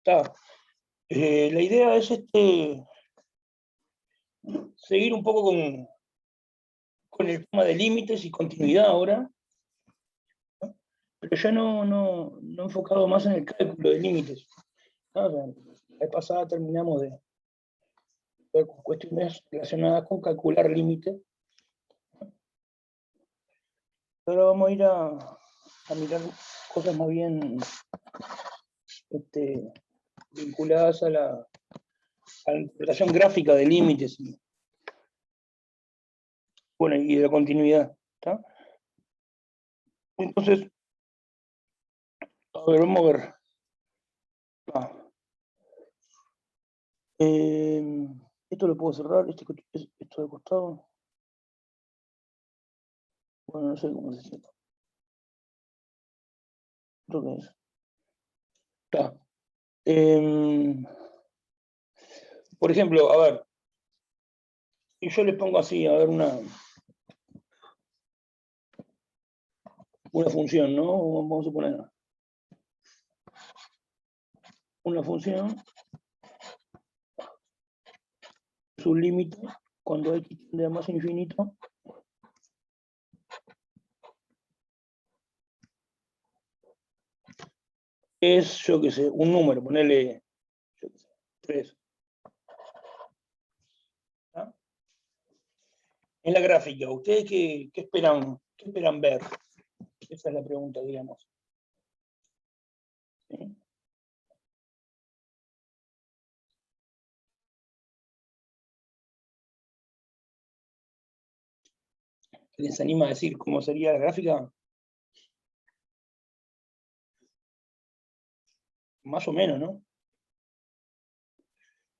Está. La idea es seguir un poco con el tema de límites y continuidad ahora, ¿no? Pero ya no enfocado más en el cálculo de límites, ¿no? La vez pasada terminamos de ver cuestiones relacionadas con calcular límites. Ahora vamos a ir a mirar cosas más bien vinculadas a la interpretación gráfica de límites y, bueno, y de la continuidad. ¿Está? Entonces, a ver, vamos a ver. Esto lo puedo cerrar, esto de costado. Bueno, no sé cómo se llama. Creo que es. Está. Por ejemplo, a ver, si yo le pongo así, a ver, una función, ¿no? Vamos a poner una función, su límite, cuando x tiende a más infinito, es, yo qué sé, un número, ponerle, yo qué sé, 3. ¿Ah? En la gráfica, ¿ustedes qué esperan ver? Esa es la pregunta, digamos. ¿Sí? ¿Les anima a decir cómo sería la gráfica? Más o menos, ¿no?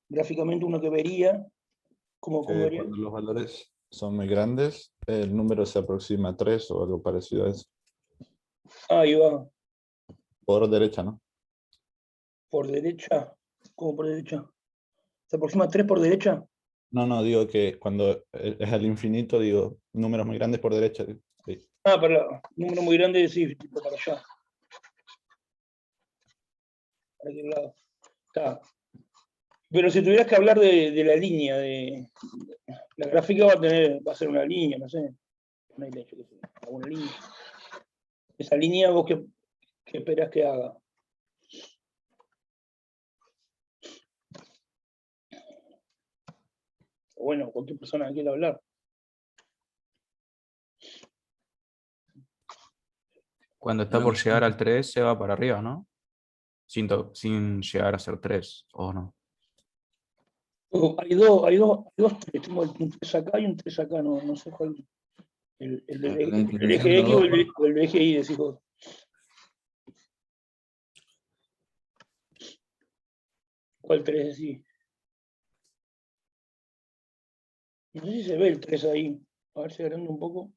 Gráficamente uno que vería, ¿cómo Que vería? cuando los valores son muy grandes, el número se aproxima a 3 o algo parecido a eso. Ahí va, Por derecha, ¿no? por derecha. ¿Cómo por derecha? ¿Se aproxima a 3 por derecha? No, no, digo que cuando es al infinito, digo números muy grandes por derecha. Sí. Ah, para número muy grande, sí, tipo para allá. ¿Para qué lado? Está. Pero si tuvieras que hablar de la línea, la gráfica va a ser una línea, no sé. Una línea, yo qué sé, alguna línea. Esa línea, vos qué esperás que haga. O bueno, cualquier persona que quiera hablar. Cuando está por llegar al 3 se va para arriba, ¿no? Sin llegar a ser 3, ¿o no? Hay dos 3. Tengo un 3 acá y un 3 acá, no sé cuál. El eje X o el eje Y, decís vos. ¿Cuál 3 decís? No sé si se ve el 3 ahí. A ver si agrando un poco.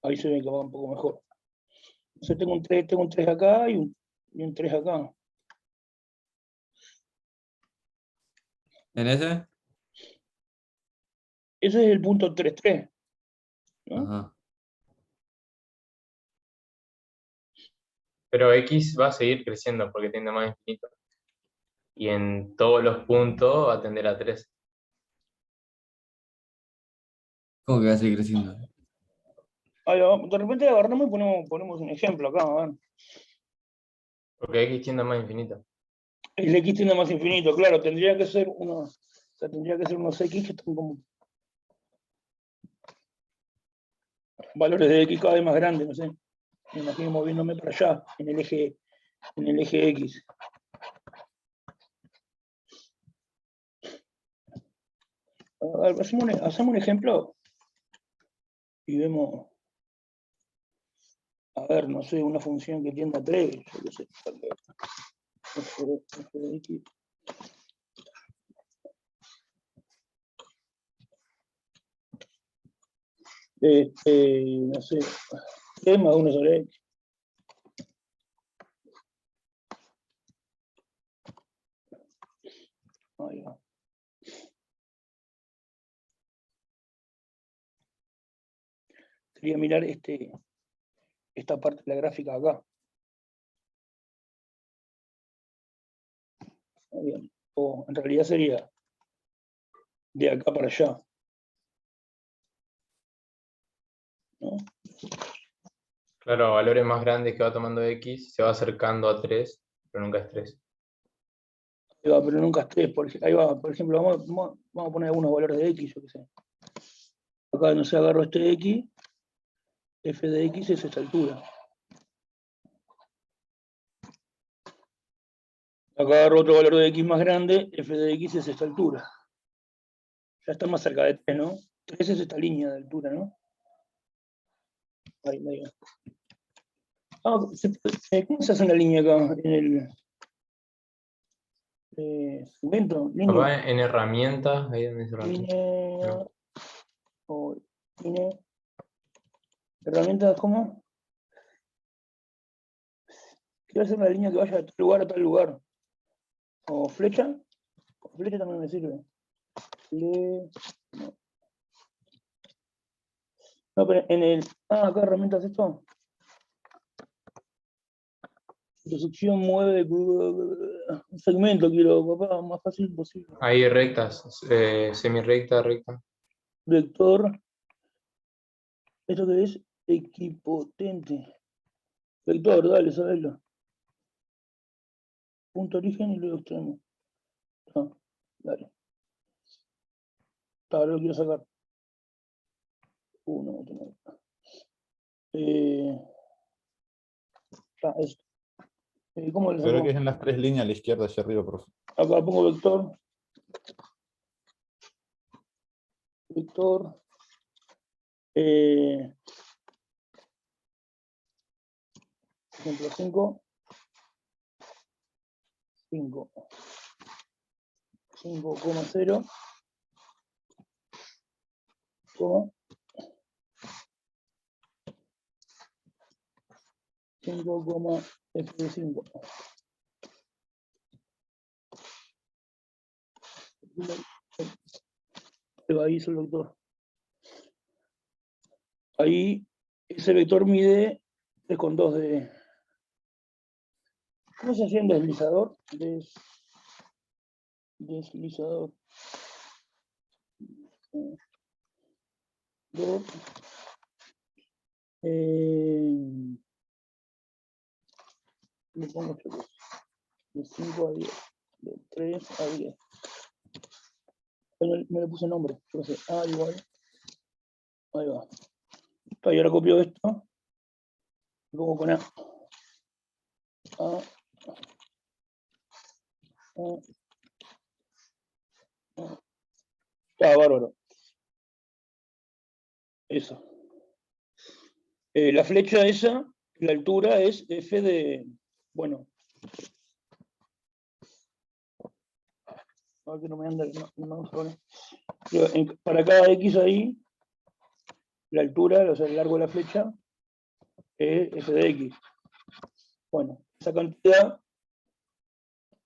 Ahí se ve que va un poco mejor. Entonces tengo un 3 acá y un 3 acá. ¿En ese? Ese es el punto 3, 3, ¿no? Ajá. Pero X va a seguir creciendo porque tiende a más infinito. Y en todos los puntos va a tender a 3. ¿Cómo que va a seguir creciendo? Ahí va. De repente agarramos y ponemos un ejemplo acá. A ver. Porque X tiende a más infinito. El X tiende a más infinito, claro. Tendría que ser unos X que están como valores de X cada vez más grandes, no sé. Me imagino moviéndome para allá, en el eje X. A ver, hacemos un ejemplo y vemos, a ver, no sé, una función que tienda a 3, yo qué sé. F de X. No sé, 3 más 1 sobre X. Ahí va. sería mirar esta parte de la gráfica acá. Muy bien. O en realidad sería de acá para allá, ¿no? Claro, a valores más grandes que va tomando X, se va acercando a 3, pero nunca es 3. Ahí va, pero nunca es 3. Ahí va, por ejemplo, vamos a poner algunos valores de X, yo qué sé. Acá no sé, agarro este X, f de X es esta altura. Acá agarro otro valor de X más grande, f de X es esta altura. Ya está más cerca de 3, ¿no? 3 es esta línea de altura, ¿no? Ahí, medio. ¿Cómo se hace una línea acá? En el segmento, línea. Papá, en herramientas, ahí donde dice herramientas. Línea. No. O línea. Herramientas, ¿cómo? Quiero hacer una línea que vaya de tal lugar a tal lugar. O flecha. Con flecha también me sirve. No. No, pero en el. Acá herramientas esto. Intersección mueve un segmento, quiero, papá, más fácil posible. Ahí rectas, semirecta, recta. Vector. ¿Esto qué es? Equipotente. Vector, dale, sabelo. Punto origen y luego extremo. Dale. Ahora lo quiero sacar. No tengo. Esto. ¿Cómo le Pero saco? que es en las 3 líneas a la izquierda hacia arriba, profe. Acá pongo vector. Vector. Ejemplo 5. 5. 5,0. ¿Cómo? 5,f5. Ahí hizo el vector. Ahí ese vector mide 3,2 de. ¿Cómo se hacía en deslizador? Deslizador. Le pongo de 5 a 10. De 3 a 10. No le puse nombre. Yo sé, A igual. Ahí va. Y ahora copio esto. Y pongo con A. Está bárbaro. Eso. La flecha esa, la altura es f de. Bueno. A ver que no me anda. Para cada x ahí, la altura, o sea, el largo de la flecha, es f de x. Bueno, esa cantidad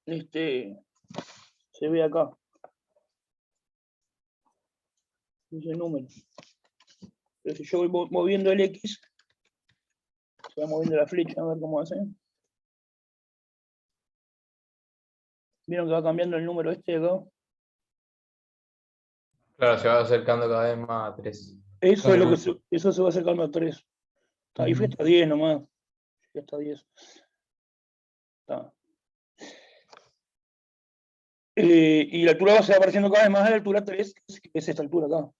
se ve acá. Ese número. Pero si yo voy moviendo el x, se va moviendo la flecha, a ver cómo hace. ¿Vieron que va cambiando el número de acá? Claro, se va acercando cada vez más a 3. Eso es lo que eso se va acercando a 3. Ahí fue hasta 10 nomás. Hasta 10. Está. Y la altura se va apareciendo cada vez más a la altura 3, que es esta altura acá.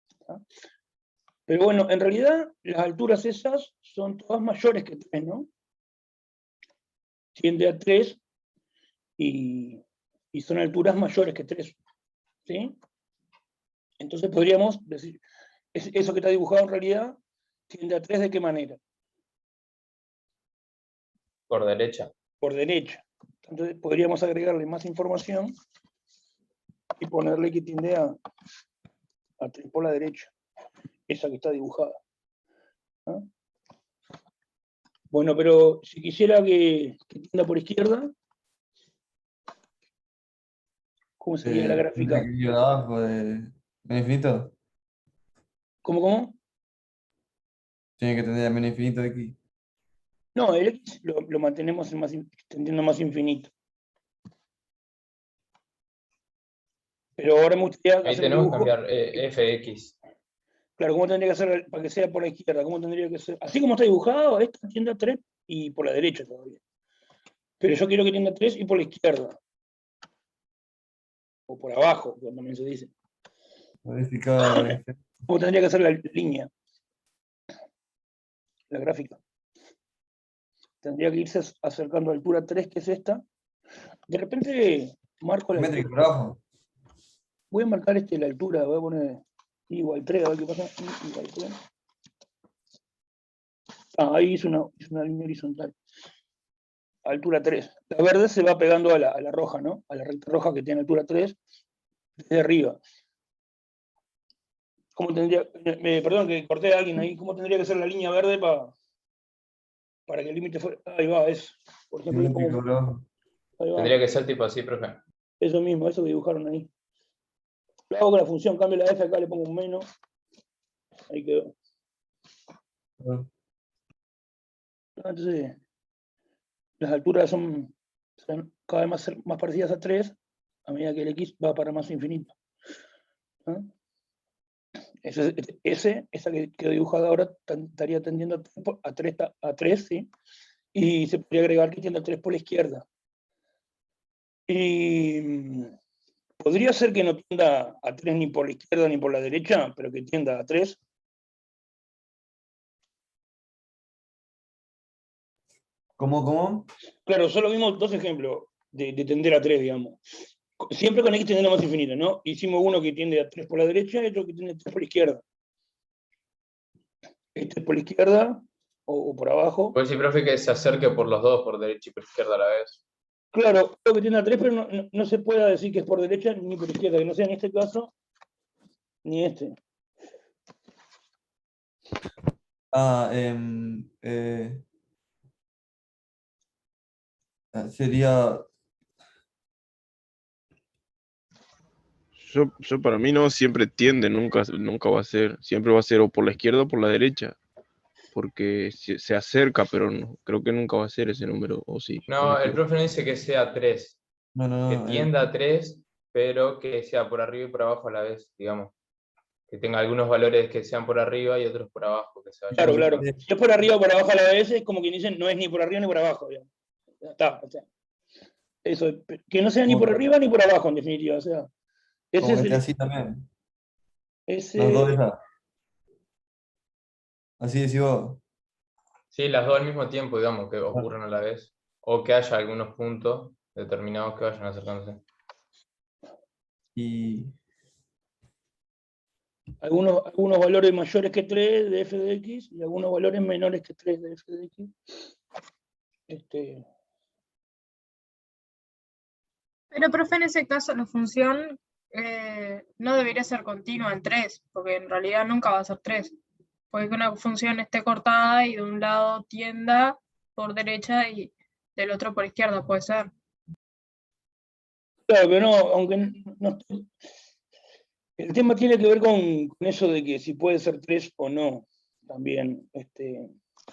¿Está? Pero bueno, en realidad las alturas esas son todas mayores que 3, ¿no? Tiende a 3 y son alturas mayores que 3. ¿Sí? Entonces podríamos decir, eso que está dibujado en realidad tiende a 3 ¿de qué manera? Por derecha. Por derecha. Entonces podríamos agregarle más información y ponerle que tiende a 3 por la derecha. Esa que está dibujada. ¿No? Bueno, pero si quisiera que tienda por izquierda, ¿cómo sería la gráfica? Aquí abajo de infinito. ¿Cómo? Tiene que tener menos infinito de X. No, el X lo mantenemos extendiendo más infinito. Pero ahora me gustaría Ahí hacer un tenemos que dibujo. cambiar fx. Claro, ¿cómo tendría que ser para que sea por la izquierda? ¿Cómo tendría que ser? Así como está dibujado, esta tiende a 3 y por la derecha todavía. Pero yo quiero que tienda a 3 y por la izquierda. O por abajo, como también se dice. Modificar este. ¿Cómo tendría que ser la línea? La gráfica. Tendría que irse acercando a altura 3, que es esta. De repente marco la Métrica por altura. abajo. Voy a marcar la altura, voy a poner I igual 3, a ver qué pasa. I igual 3. Ahí hice una línea horizontal. Altura 3. La verde se va pegando a la roja, ¿no? A la recta roja que tiene altura 3, desde arriba. ¿Cómo tendría, perdón que corté a alguien ahí, ¿cómo tendría que ser la línea verde para que el límite fuera? Ahí va, es. Por ejemplo, le Métrica pongo, por abajo. ahí va, Tendría que ser tipo así, profe. eso mismo, eso que dibujaron ahí. Lo hago con la función, cambio la F acá, le pongo un menos. Ahí quedó. Entonces, las alturas son cada vez más parecidas a 3 a medida que el X va para más infinito. ¿Ah? Esa que quedó dibujada ahora estaría tendiendo a 3, ¿sí? Y se podría agregar que tienda a 3 por la izquierda. Y podría ser que no tienda a 3 ni por la izquierda ni por la derecha, pero que tienda a 3. ¿Cómo? Claro, solo vimos dos ejemplos de tender a 3, digamos. Siempre con X tendiendo a más infinito, ¿no? Hicimos uno que tiende a 3 por la derecha y otro que tiende a 3 por la izquierda. Este es por la izquierda o por abajo. Puede decir, profe, que se acerque por los dos, por derecha y por izquierda a la vez. Claro, creo que tiende a 3, pero no se puede decir que es por derecha ni por izquierda, que no sea en este caso ni este. Sería. Yo para mí no, siempre tiende, nunca va a ser, siempre va a ser o por la izquierda o por la derecha, porque se acerca, pero creo que nunca va a ser ese número, o sí. No, el profe no dice que sea 3, que No. tienda a 3, pero que sea por arriba y por abajo a la vez, digamos. Que tenga algunos valores que sean por arriba y otros por abajo. Que se vayan Claro, claro. acercando. Si es por arriba o por abajo a la vez, es como quien dicen, no es ni por arriba ni por abajo. Digamos. Ya está, o sea, eso, que no sea ni por arriba ni por abajo, en definitiva. O sea, ese Como es que esté el. así también. Ese, Las dos esas. Así decís vos. Sí, las dos al mismo tiempo, digamos, que ocurran a la vez. O que haya algunos puntos determinados que vayan acercándose. Y. algunos valores mayores que 3 de f de x y algunos valores menores que 3 de f de x. Pero, profe, en ese caso la función no debería ser continua en 3, porque en realidad nunca va a ser 3. Puede que una función esté cortada y de un lado tienda por derecha y del otro por izquierda, puede ser. Claro, pero no, aunque no. El tema tiene que ver con eso de que si puede ser 3 o no, también.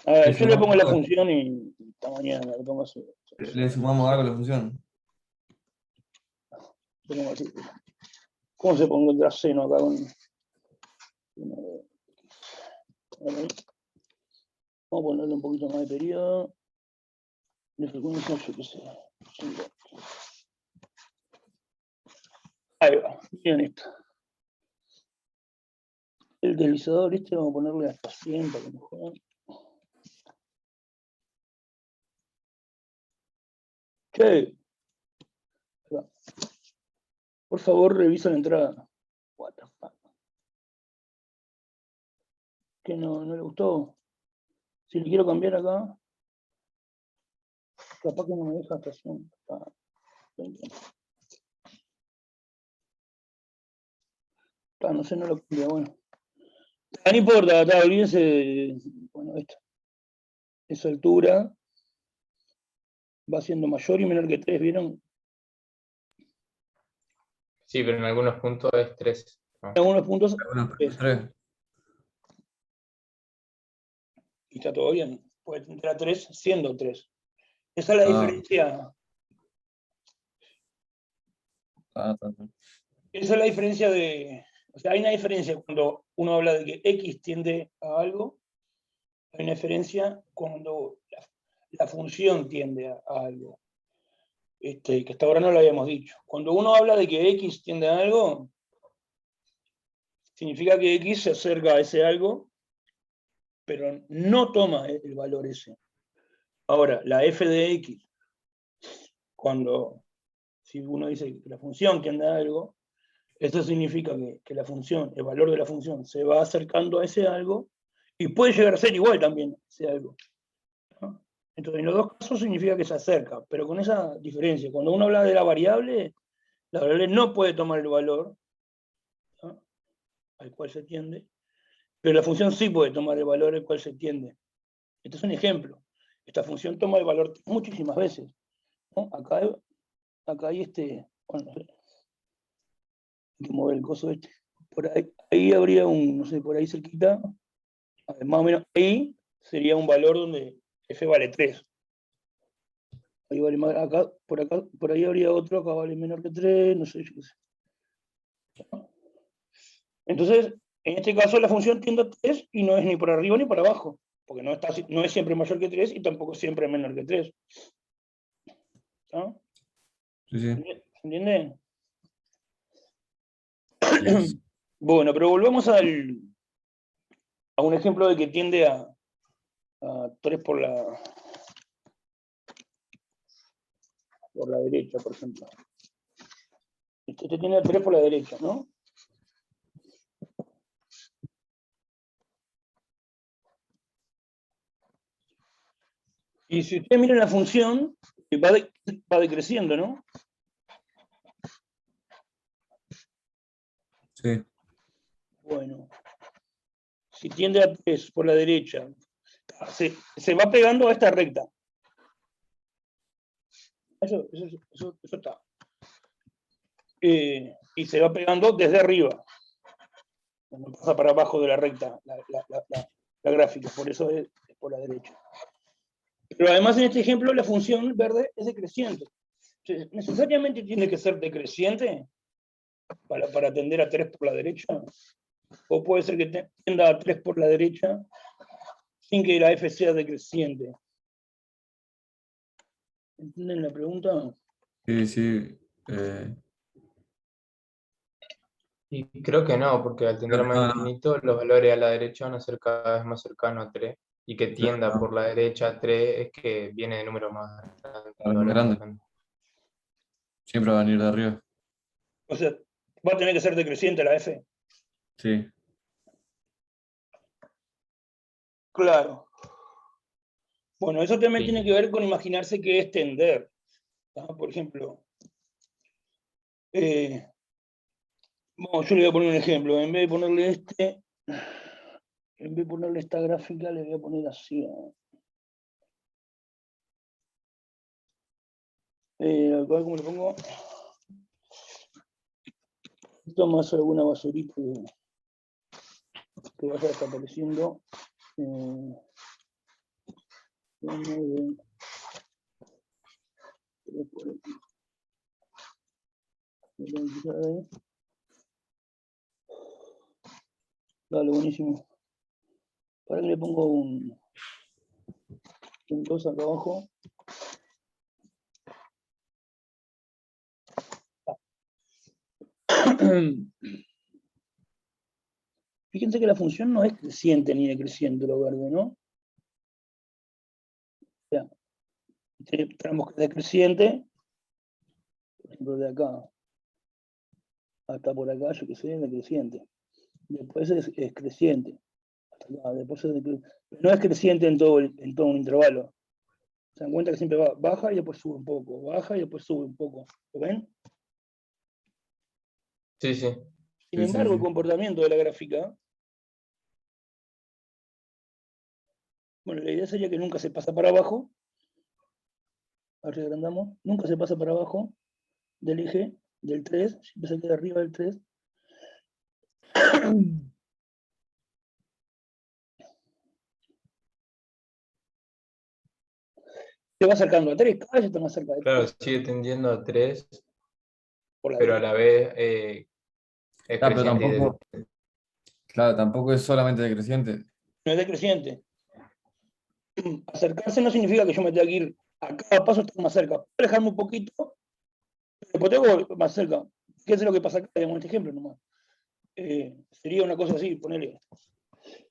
A ver, yo le pongo la función y esta mañana le pongo así. Le sumamos algo a la función. Le pongo así. ¿Cómo se pondrá seno acá con? Vamos a ponerle un poquito más de periodo. De frecuencia, yo qué sé. Ahí va, miren esto. El deslizador vamos a ponerle hasta 100 para que no jodan. Che, por favor, revisa la entrada. What the fuck. ¿Que no le gustó? Si le quiero cambiar acá, capaz que no me deja hasta 100. No sé, no lo cambia, bueno. No importa, olvídense de, bueno, esto. Esa altura va siendo mayor y menor que 3, ¿vieron? Sí, pero en algunos puntos es 3. ¿no? En algunos puntos. Bueno, 3. y está todo bien. Puede tender a 3 siendo 3. Esa es la diferencia. Esa es la diferencia de... O sea, hay una diferencia cuando uno habla de que X tiende a algo, hay una diferencia cuando la función tiende a algo. Que hasta ahora no lo habíamos dicho. Cuando uno habla de que X tiende a algo, significa que X se acerca a ese algo, pero no toma el valor ese. Ahora, la f de X, si uno dice que la función tiende a algo, eso significa que la función, el valor de la función, se va acercando a ese algo, y puede llegar a ser igual también ese algo, ¿no? Entonces, en los dos casos significa que se acerca, pero con esa diferencia. Cuando uno habla de la variable no puede tomar el valor, ¿no?, al cual se tiende, pero la función sí puede tomar el valor al cual se tiende. Este es un ejemplo. Esta función toma el valor muchísimas veces, ¿no? Acá hay bueno, no sé, hay que mover el coso este. Por ahí habría no sé, por ahí cerquita, más o menos ahí sería un valor donde f vale 3. Ahí vale más, por ahí habría otro, acá vale menor que 3, no sé, yo qué sé. Entonces, en este caso la función tiende a 3 y no es ni por arriba ni por abajo, porque no es siempre mayor que 3 y tampoco siempre menor que 3. ¿No? Sí, sí. ¿Se entiende? Yes. Bueno, pero volvamos a un ejemplo de que tiende a 3 por la derecha, por ejemplo. Este tiende a 3 por la derecha, ¿no? Y si ustedes miran la función, va decreciendo, ¿no? Sí. Bueno, si tiende a 3 por la derecha, se va pegando a esta recta. Eso está. Y se va pegando desde arriba. No pasa para abajo de la recta, la gráfica, por eso es por la derecha. Pero además en este ejemplo la función verde es decreciente. ¿Necesariamente tiene que ser decreciente para tender a 3 por la derecha? ¿O puede ser que tienda a 3 por la derecha sin que la f sea decreciente? ¿Entienden la pregunta? Sí, sí. Y creo que no, porque al tender a más No, no. infinito, los valores a la derecha van a ser cada vez más cercanos a 3. Y que tienda no. por la derecha a 3 es que viene de números más grandes. Claro, más grande. Siempre va a venir de arriba. O sea, va a tener que ser decreciente la f. Sí. Claro. Bueno, eso también Sí. tiene que ver con imaginarse qué es tender. ¿Ah? Por ejemplo, bueno, yo le voy a poner un ejemplo. En vez de ponerle esta gráfica, le voy a poner así. ¿Cómo le pongo? Esto más alguna basurita que vaya desapareciendo. Dale, buenísimo. Para que le pongo un cosa acá abajo. Fíjense que la función no es creciente ni decreciente lo verde, ¿no? O sea, tenemos que es decreciente, por ejemplo, de acá hasta por acá, yo que sé, decreciente. Después es creciente. Hasta acá, después no es creciente en todo un intervalo. Se dan cuenta que siempre baja y después sube un poco, baja y después sube un poco. ¿Lo ven? Sí, sí. Sin Sí, embargo, sí, el comportamiento de la gráfica, bueno, la idea sería que nunca se pasa para abajo. Agrandamos, nunca se pasa para abajo del eje del 3, siempre se queda arriba del 3. se va acercando a 3, cada vez está más cerca de 3 Claro, sigue tendiendo a 3, por la pero a derecha. la vez es Claro, pero creciente. tampoco, claro, tampoco es solamente decreciente. No es decreciente. Acercarse no significa que yo me tenga que ir a cada paso estar más cerca. Puedo alejarme un poquito, pero tengo que más cerca. ¿Qué es lo que pasa acá? Digamos, este ejemplo nomás. Sería una cosa así, ponele.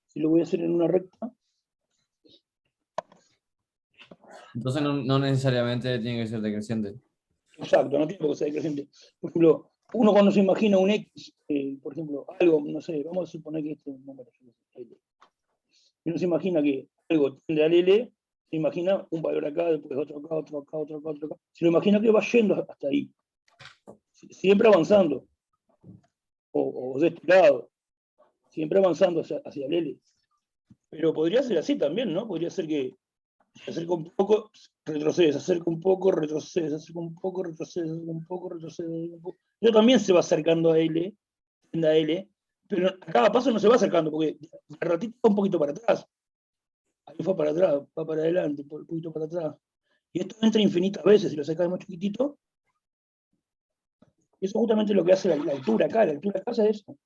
Si lo voy a hacer en una recta, Entonces no necesariamente tiene que ser decreciente. exacto, no tiene por qué ser decreciente. Por ejemplo, uno cuando se imagina un X, por ejemplo, algo, no sé, vamos a suponer que este es un número, L. Y uno se imagina que algo tiende al L, se imagina un valor acá, después otro acá, otro acá, otro acá, otro acá. Se lo imagina que va yendo hasta ahí. Siempre avanzando. O de este lado. Siempre avanzando hacia el L. Pero podría ser así también, ¿no? Podría ser que se acerca un poco, retrocede, se acerca un poco, retrocede, se acerca un poco, retrocede, se acerca un poco, retrocede un poco. Pero también se va acercando a L, a L, pero a cada paso no se va acercando, porque de ratito va un poquito para atrás. Ahí fue para atrás, va para adelante, un poquito para atrás. Y esto entra infinitas veces, si lo sacas más chiquitito. Eso es justamente lo que hace la altura acá. La altura acá es eso.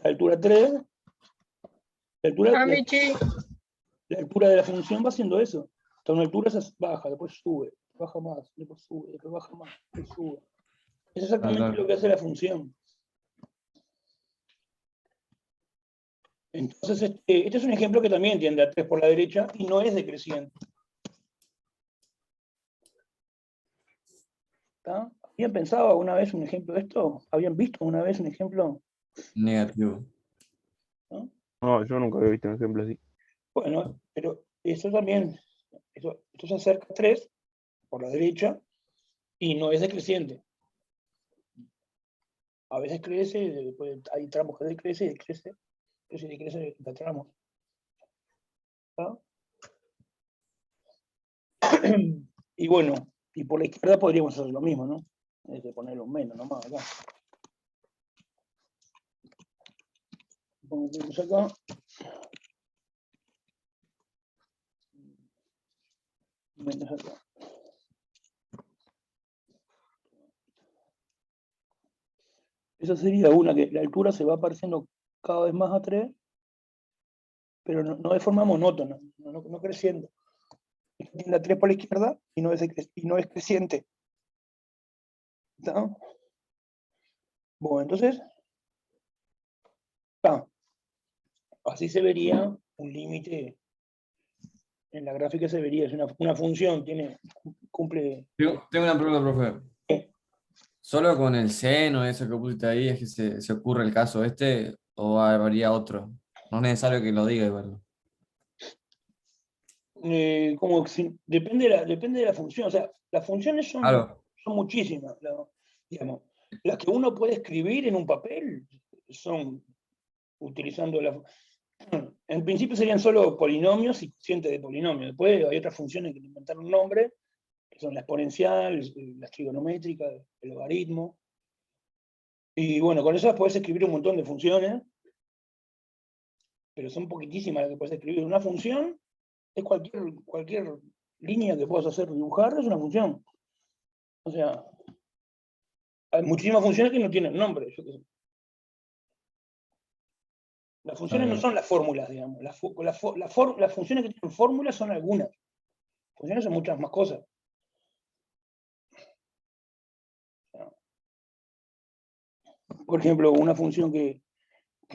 La altura 3, Ah, Michi, la altura de la función va haciendo eso. Hasta una altura se baja, después sube, baja más, después sube, después baja más, después sube. Es exactamente Claro. lo que hace la función. Entonces, este es un ejemplo que también tiende a 3 por la derecha y no es decreciente. ¿Está? ¿Habían pensado alguna vez un ejemplo de esto? ¿Habían visto alguna vez un ejemplo? Negativo. ¿No? No, yo nunca había visto un ejemplo así. Bueno, pero eso también, esto se acerca a 3 por la derecha y no es decreciente. A veces crece, después hay tramos que decrece y decrece, crece y decrece de tramos. ¿Está? Y bueno, y por la izquierda podríamos hacer lo mismo, ¿no? Es de ponerle un menos nomás acá. Ponemos acá. Menos acá. Esa sería una que la altura se va pareciendo cada vez más a 3, pero no de forma monótona, no creciendo. Tiende a 3 por la izquierda y no es creciente. ¿Está? Bueno, entonces, así se vería un límite. En la gráfica se vería, es una función, cumple. Tengo una pregunta, profe. ¿Qué? ¿Solo con el seno, eso que pusiste ahí, es que se ocurre el caso este o habría otro? No es necesario que lo diga igual. Depende de la función, o sea, las funciones son Claro, muchísimas, digamos. Las que uno puede escribir en un papel son utilizando en principio serían solo polinomios y cocientes de polinomios. Después hay otras funciones que inventaron un nombre, que son la exponencial, la trigonométrica, el logaritmo. Y bueno, con esas puedes escribir un montón de funciones, pero son poquitísimas las que puedes escribir. Una función es cualquier línea que puedas hacer dibujar, es una función. O sea, hay muchísimas funciones que no tienen nombre. Yo qué sé. Las funciones no son las fórmulas, digamos. Las funciones que tienen fórmulas son algunas. Funciones son muchas más cosas. Por ejemplo, una función que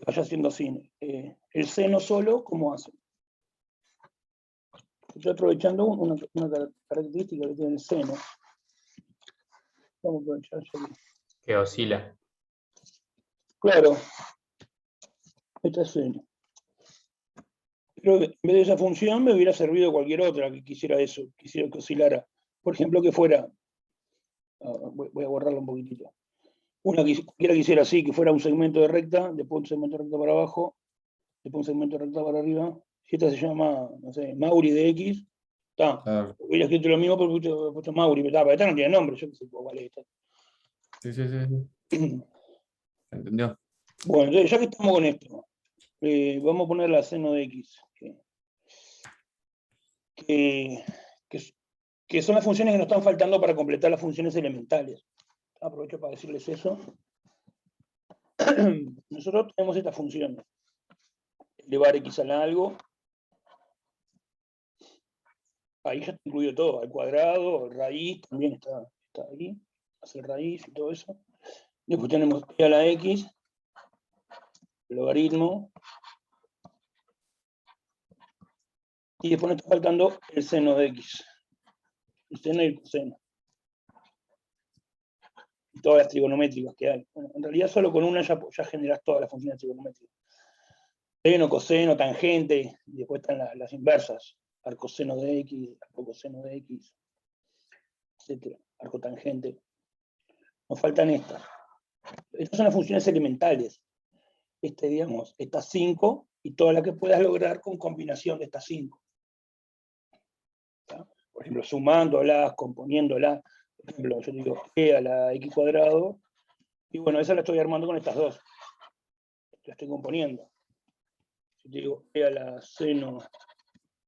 vaya haciendo así. El seno solo, ¿cómo hace? Estoy aprovechando una característica que tiene el seno. Vamos a aprovechar eso aquí. Que oscila. Claro, esta es seno. Pero en vez de esa función me hubiera servido cualquier otra que quisiera eso, quisiera que oscilara. Por ejemplo, que fuera, voy a borrarlo un poquitito. Una que cualquiera quisiera así, que fuera un segmento de recta, después un segmento de recta para abajo, después un segmento de recta para arriba. Si esta se llama, no sé, Mauri de X, está. claro. Hubiera escrito lo mismo, pero he puesto Mauri, pero esta no tiene nombre, yo qué sé, pues vale esta. Sí. ¿Entendió? Bueno, entonces ya que estamos con esto, vamos a poner la seno de X, que que son las funciones que nos están faltando para completar las funciones elementales. Aprovecho para decirles eso. Nosotros tenemos estas funciones. Elevar x a algo. Ahí ya está incluido todo, al cuadrado, raíz, también está ahí, hacer raíz y todo eso. Después tenemos e a la x, logaritmo, y después nos está faltando el seno de x, el seno y el coseno. Y todas las trigonométricas que hay. Bueno, en realidad solo con una ya generas todas las funciones trigonométricas. Seno, coseno, tangente, y después están las inversas. Arcoseno de x, arcocoseno de x, etc. Arcotangente. Nos faltan estas. Estas son las funciones elementales. Digamos, estas 5 y todas las que puedas lograr con combinación de estas 5. Por ejemplo, sumándolas, componiéndolas. Por ejemplo, yo digo e a la x cuadrado, y bueno, esa la estoy armando con estas dos. La estoy componiendo. Si te digo e a la seno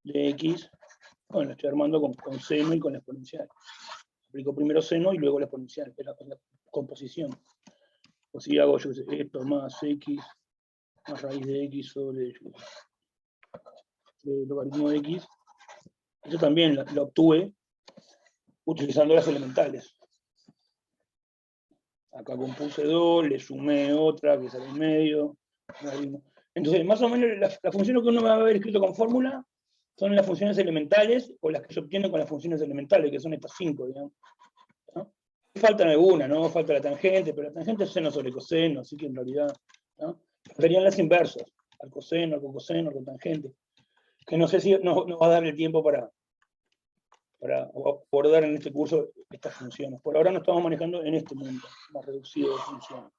de x, bueno, la estoy armando con seno y con la exponencial. Aplico primero seno y luego la exponencial, que es la composición. O si hago yo esto más x más raíz de x sobre logaritmo de x, eso también lo obtuve utilizando las elementales. Acá compuse 2, le sumé otra que sale en medio. Entonces, más o menos, las funciones que uno va a haber escrito con fórmula son las funciones elementales o las que se obtienen con las funciones elementales, que son estas 5, digamos. ¿No? Faltan algunas, ¿no? Falta la tangente, pero la tangente es seno sobre coseno, así que en realidad, ¿no? Serían las inversas, arcoseno, arcocoseno, arcotangente, que no sé si nos va a dar el tiempo para abordar en este curso estas funciones. Por ahora nos estamos manejando en este mundo más reducido de funciones.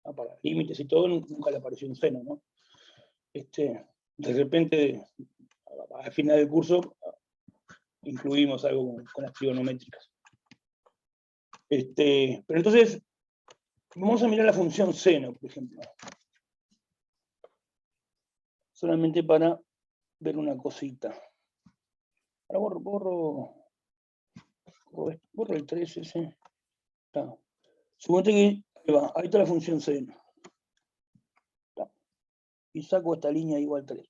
¿No? Para límites y todo, nunca le apareció un seno, ¿no? De repente, al final del curso, incluimos algo con las trigonométricas. Pero entonces, vamos a mirar la función seno, por ejemplo. Solamente para ver una cosita. Ahora borro el 3 ese. Está. Suponte que ahí está la función seno. Está. Y saco esta línea igual 3.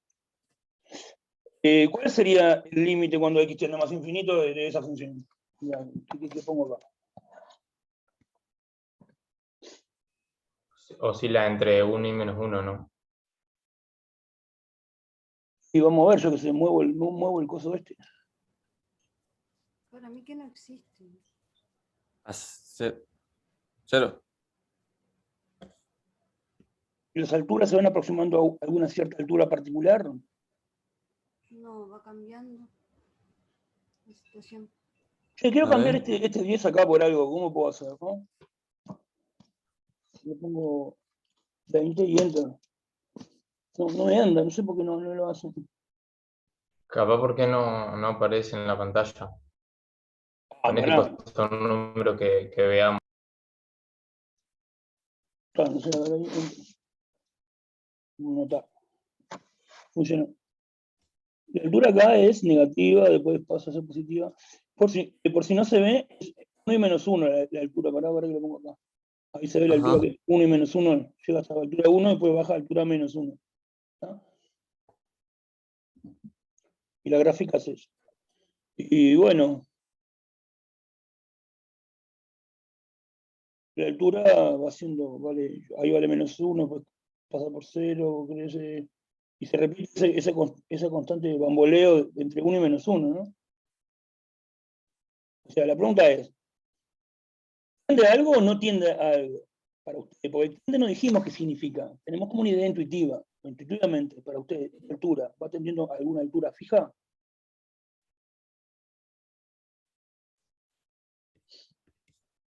¿Cuál sería el límite cuando x tiende a más infinito de esa función? ¿Qué pongo acá? Oscila entre 1 y menos 1, ¿no? Y vamos a ver, yo que sé, muevo el coso este. Para mí que no existe. Cero. ¿Y las alturas se van aproximando a alguna cierta altura particular? No, va cambiando la situación. Yo quiero A cambiar ver. este 10 acá por algo. ¿Cómo puedo hacer? ¿No? Le pongo 20 y entro. No me anda, no sé por qué no lo hace. Capaz porque no aparece en la pantalla. Ponés Pará. tipo un número que veamos. Claro, no sé, a ver ahí. No está. Funcionó. La altura acá es negativa, después pasa a ser positiva. Por si no se ve, es 1 y menos 1 la altura. Pará que lo pongo acá. Ahí se ve la altura Ajá. que es 1 y menos 1. Llega hasta la altura 1 y después baja a altura menos 1. ¿Tá? Y la gráfica es eso. Y bueno, la altura va siendo, ahí vale menos 1, pues pasa por 0, crece, y se repite ese constante bamboleo entre 1 y menos 1, ¿no? O sea, la pregunta es, ¿tiende a algo o no tiende a algo para usted? Porque tiende no dijimos qué significa, tenemos como una idea intuitiva, intuitivamente, para usted, ¿esta altura va tendiendo a alguna altura fija?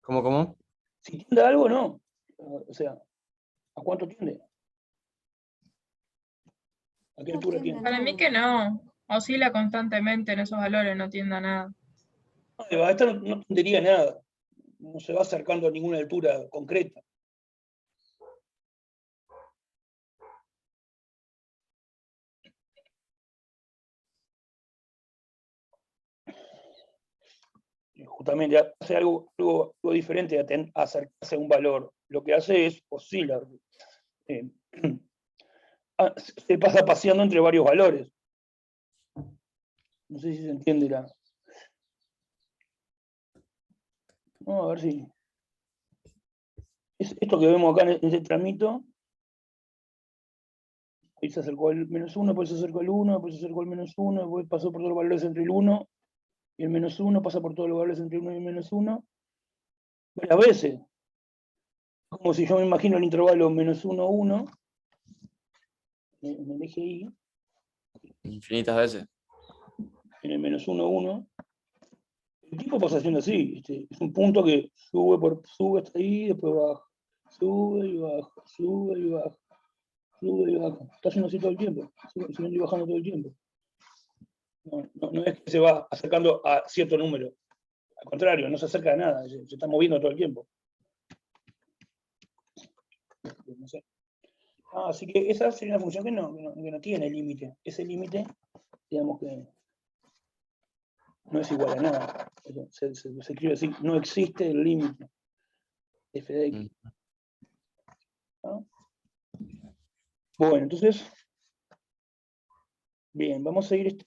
¿Cómo? Si tiende a algo, no. O sea, ¿a cuánto tiende? ¿A qué No altura tiende tiende? a Para mí que no. Oscila constantemente en esos valores, no tiende a nada. Esta no tendería a nada, no se va acercando a ninguna altura concreta. justamente hace algo diferente a acercarse a un valor. Lo que hace es oscilar. Se pasa paseando entre varios valores. No sé si se entiende la... Vamos a ver si... Esto que vemos acá en este tramito, ahí se acercó al -1, después se acercó al 1, después se acercó al -1, después pasó por todos los valores entre el 1 y el -1, pasa por todos los valores entre el 1 y el -1, varias veces. Como si yo me imagino el intervalo -1, 1, en el eje Y, Infinitas veces. en el -1, 1. El tiempo pasa siendo así, es un punto que sube hasta ahí, después baja, sube y baja, sube y baja, sube y baja. Está haciendo así todo el tiempo, subiendo y bajando todo el tiempo. No es que se va acercando a cierto número, al contrario, no se acerca a nada, se está moviendo todo el tiempo. No sé. Así que esa sería una función que no tiene límite. Ese límite, digamos que no es igual a nada. Se escribe así, no existe el límite f de x. ¿No? Bueno, entonces, bien, vamos a ir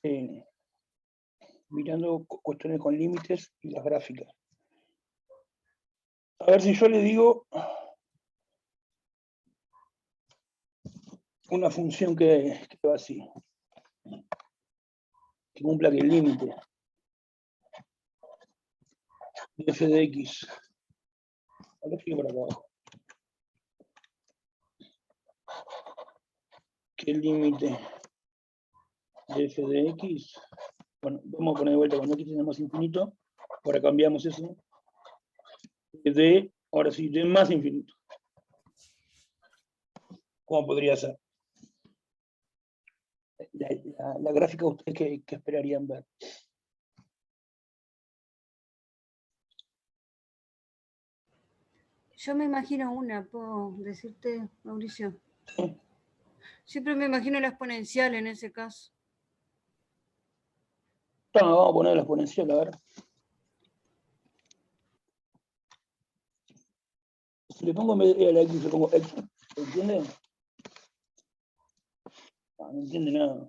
mirando cuestiones con límites y las gráficas. A ver si yo le digo una función que va así, que cumpla que el límite de f de x, a ver si por acá abajo, que el límite de f de x, bueno, vamos a poner de vuelta cuando x tenemos infinito, ahora cambiamos eso, de, ahora sí, de más infinito. ¿Cómo podría ser? La gráfica, ¿ustedes qué esperarían ver? Yo me imagino una, puedo decirte, Mauricio. Sí. Siempre me imagino la exponencial en ese caso. Vamos a poner la exponencial, a ver. Si le pongo en vez de a la x, le pongo x, ¿se entiende? No entiende nada.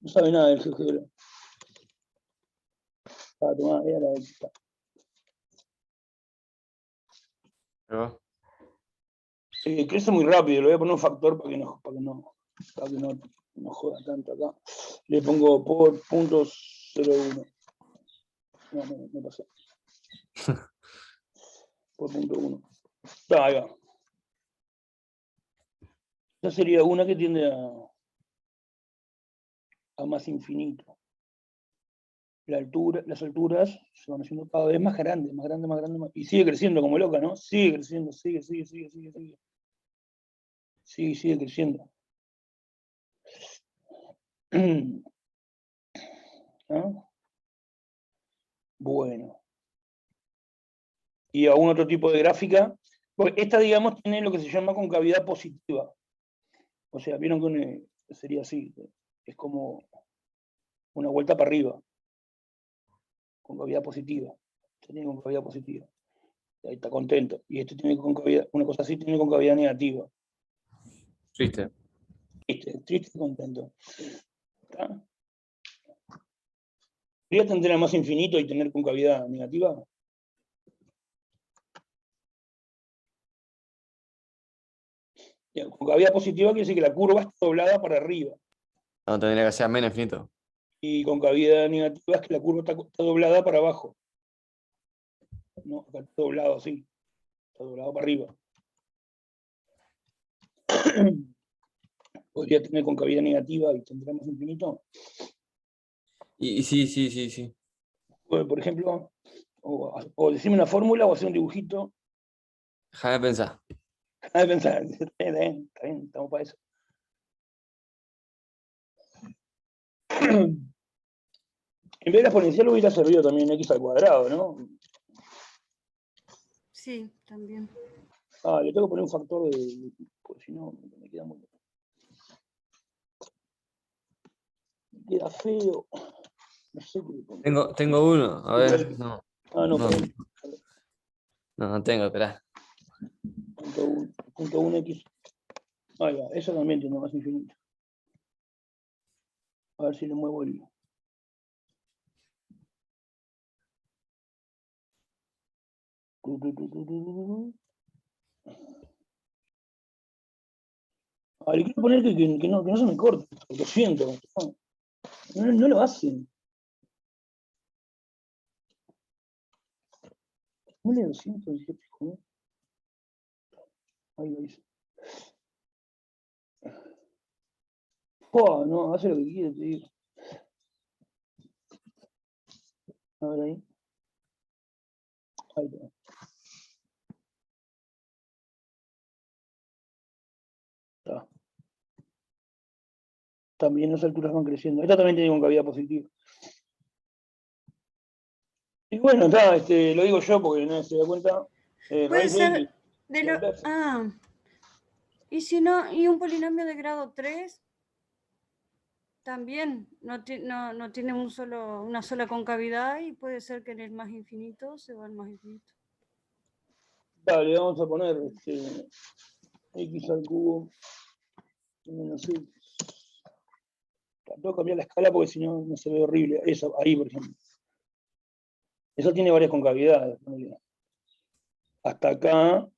No sabe nada del GeoGebra. Tomá, era la x. Crece muy rápido, le voy a poner un factor para que no joda tanto acá. Le pongo por .01. No pasó. Por .1. Ahí va. Esa sería una que tiende a más infinito. Las alturas se van haciendo cada vez más grandes, más grandes, más grandes, y sigue creciendo como loca, ¿no? Sigue creciendo, sigue creciendo. ¿No? Bueno. Y algún otro tipo de gráfica. Porque esta, digamos, tiene lo que se llama concavidad positiva. O sea, vieron que sería así. Es como una vuelta para arriba. Concavidad positiva. Tiene concavidad positiva. Ahí está contento. Y este tiene concavidad, una cosa así tiene concavidad negativa. Triste. Triste y contento. ¿Está? ¿Podría tender a más infinito y tener concavidad negativa? Concavidad positiva quiere decir que la curva está doblada para arriba. No, tendría que ser menos infinito. Y concavidad negativa es que la curva está doblada para abajo. No, acá está doblado así. Está doblado para arriba. Podría tener concavidad negativa y tendremos infinito. Y sí. Bueno, por ejemplo, o decirme una fórmula o hacer un dibujito. Déjame pensar. Déjame pensar. Está bien, estamos para eso. En vez de la exponencial hubiera servido también x al cuadrado, ¿no? Sí, también. Le tengo que poner un factor porque si no me queda muy... Me queda feo. No sé qué le pongo. Tengo uno, a ver, no, Ah, no, no, perdón. no tengo, esperá. Punto 1x. Ahí va, eso también tiene más infinito. A ver si le muevo el. Ah, le quiero poner que no se me corte, lo siento. No lo hacen. No le 218, joder. Ahí lo hice. No, hace lo que quiere, te digo. A ver ahí. Ahí está. Está. También las alturas van creciendo. Esta también tiene concavidad positiva. Y bueno, está, lo digo yo porque no se da cuenta. Puede Raíz de ser X. de la lo. inversa. Ah, y si no, y un polinomio de grado 3 también no tiene una sola concavidad y puede ser que en el más infinito se va al más infinito. Dale, vamos a poner x al cubo menos x. Tengo que cambiar la escala porque si no, no se ve horrible. Eso, ahí, por ejemplo. Eso tiene varias concavidades. Hasta acá,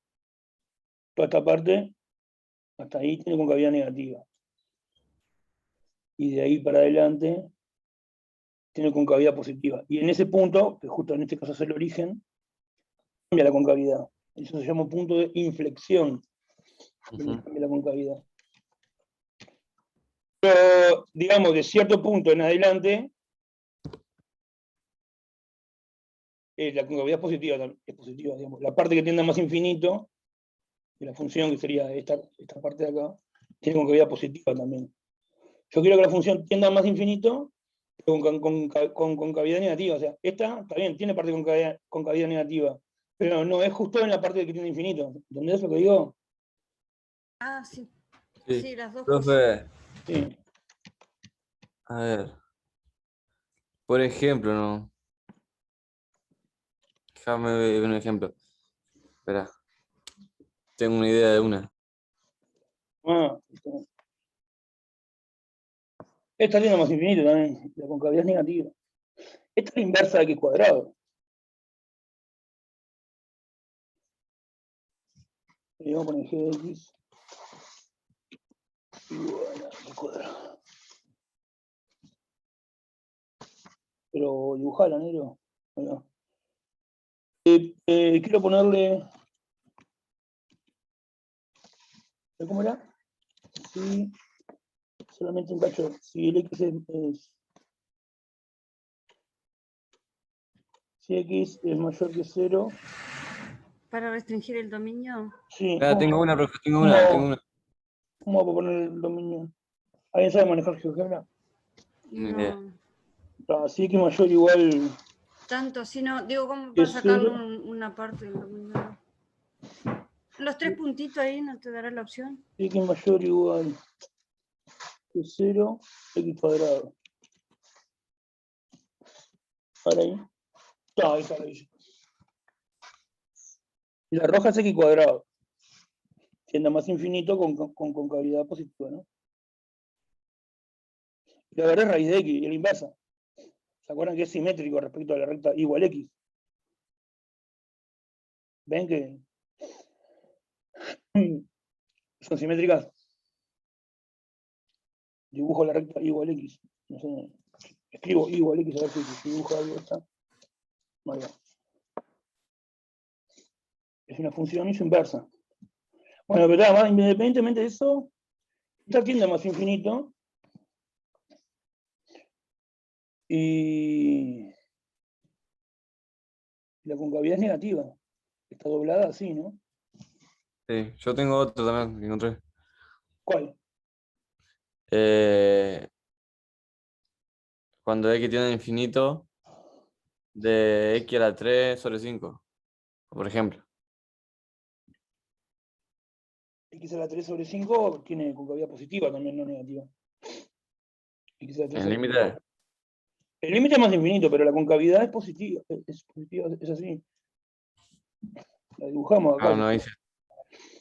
toda esta parte, hasta ahí tiene concavidad negativa. Y de ahí para adelante tiene concavidad positiva. Y en ese punto, que justo en este caso es el origen, cambia la concavidad. Eso se llama punto de inflexión. Donde cambia la concavidad. Pero, digamos, de cierto punto en adelante, la concavidad es positiva, digamos. La parte que tiende a más infinito, de la función que sería esta parte de acá, tiene concavidad positiva también. Yo quiero que la función tienda a más infinito, pero con concavidad negativa. O sea, esta está bien, tiene parte de concavidad negativa, pero no es justo en la parte que tiene infinito. ¿Entendés lo que digo? Ah, sí. Sí, Sí, las dos cosas. profe, Sí. a ver, por ejemplo, ¿no? Déjame ver un ejemplo. Espera, tengo una idea de una. Esta tiene más infinito también, la concavidad es negativa. Esta es la inversa de x cuadrado. Y vamos a poner g de x igual a x cuadrado. Pero dibujala, negro. Bueno. Quiero ponerle. ¿Cómo era? Sí, solamente un cacho. Si el x si x es mayor que 0. Para restringir el dominio. Sí. Espera, tengo una, profe, tengo una. ¿Cómo vamos a poner el dominio? ¿Alguien sabe manejar GeoGebra? No. Si x mayor o igual Tanto, sino, digo, como que para sacarle 0. una parte del dominio. Los tres puntitos ahí no te dará la opción. Si x mayor o igual que 0, x cuadrado. Para ahí. Ahí está, ahí. Y la roja es x cuadrado. Tiende a más infinito con concavidad positiva, ¿no? Y la verdad es raíz de x, y la inversa. ¿Se acuerdan que es simétrico respecto a la recta igual x? ¿Ven que son simétricas? Dibujo la recta igual x. No sé, escribo igual x a ver si dibujo algo esta. Vale. Es una función y su inversa. Bueno, pero nada más, independientemente de eso, esta tiende a más infinito. Y la concavidad es negativa. Está doblada así, ¿no? Sí, yo tengo otro también que encontré. ¿Cuál? Cuando x tiene infinito, de x a la 3 sobre 5, por ejemplo. X a la 3 sobre 5 tiene concavidad positiva también, no negativa. X a la 3 En sobre límite. El límite es más infinito, pero la concavidad es positiva, es así. La dibujamos acá. No, no dice.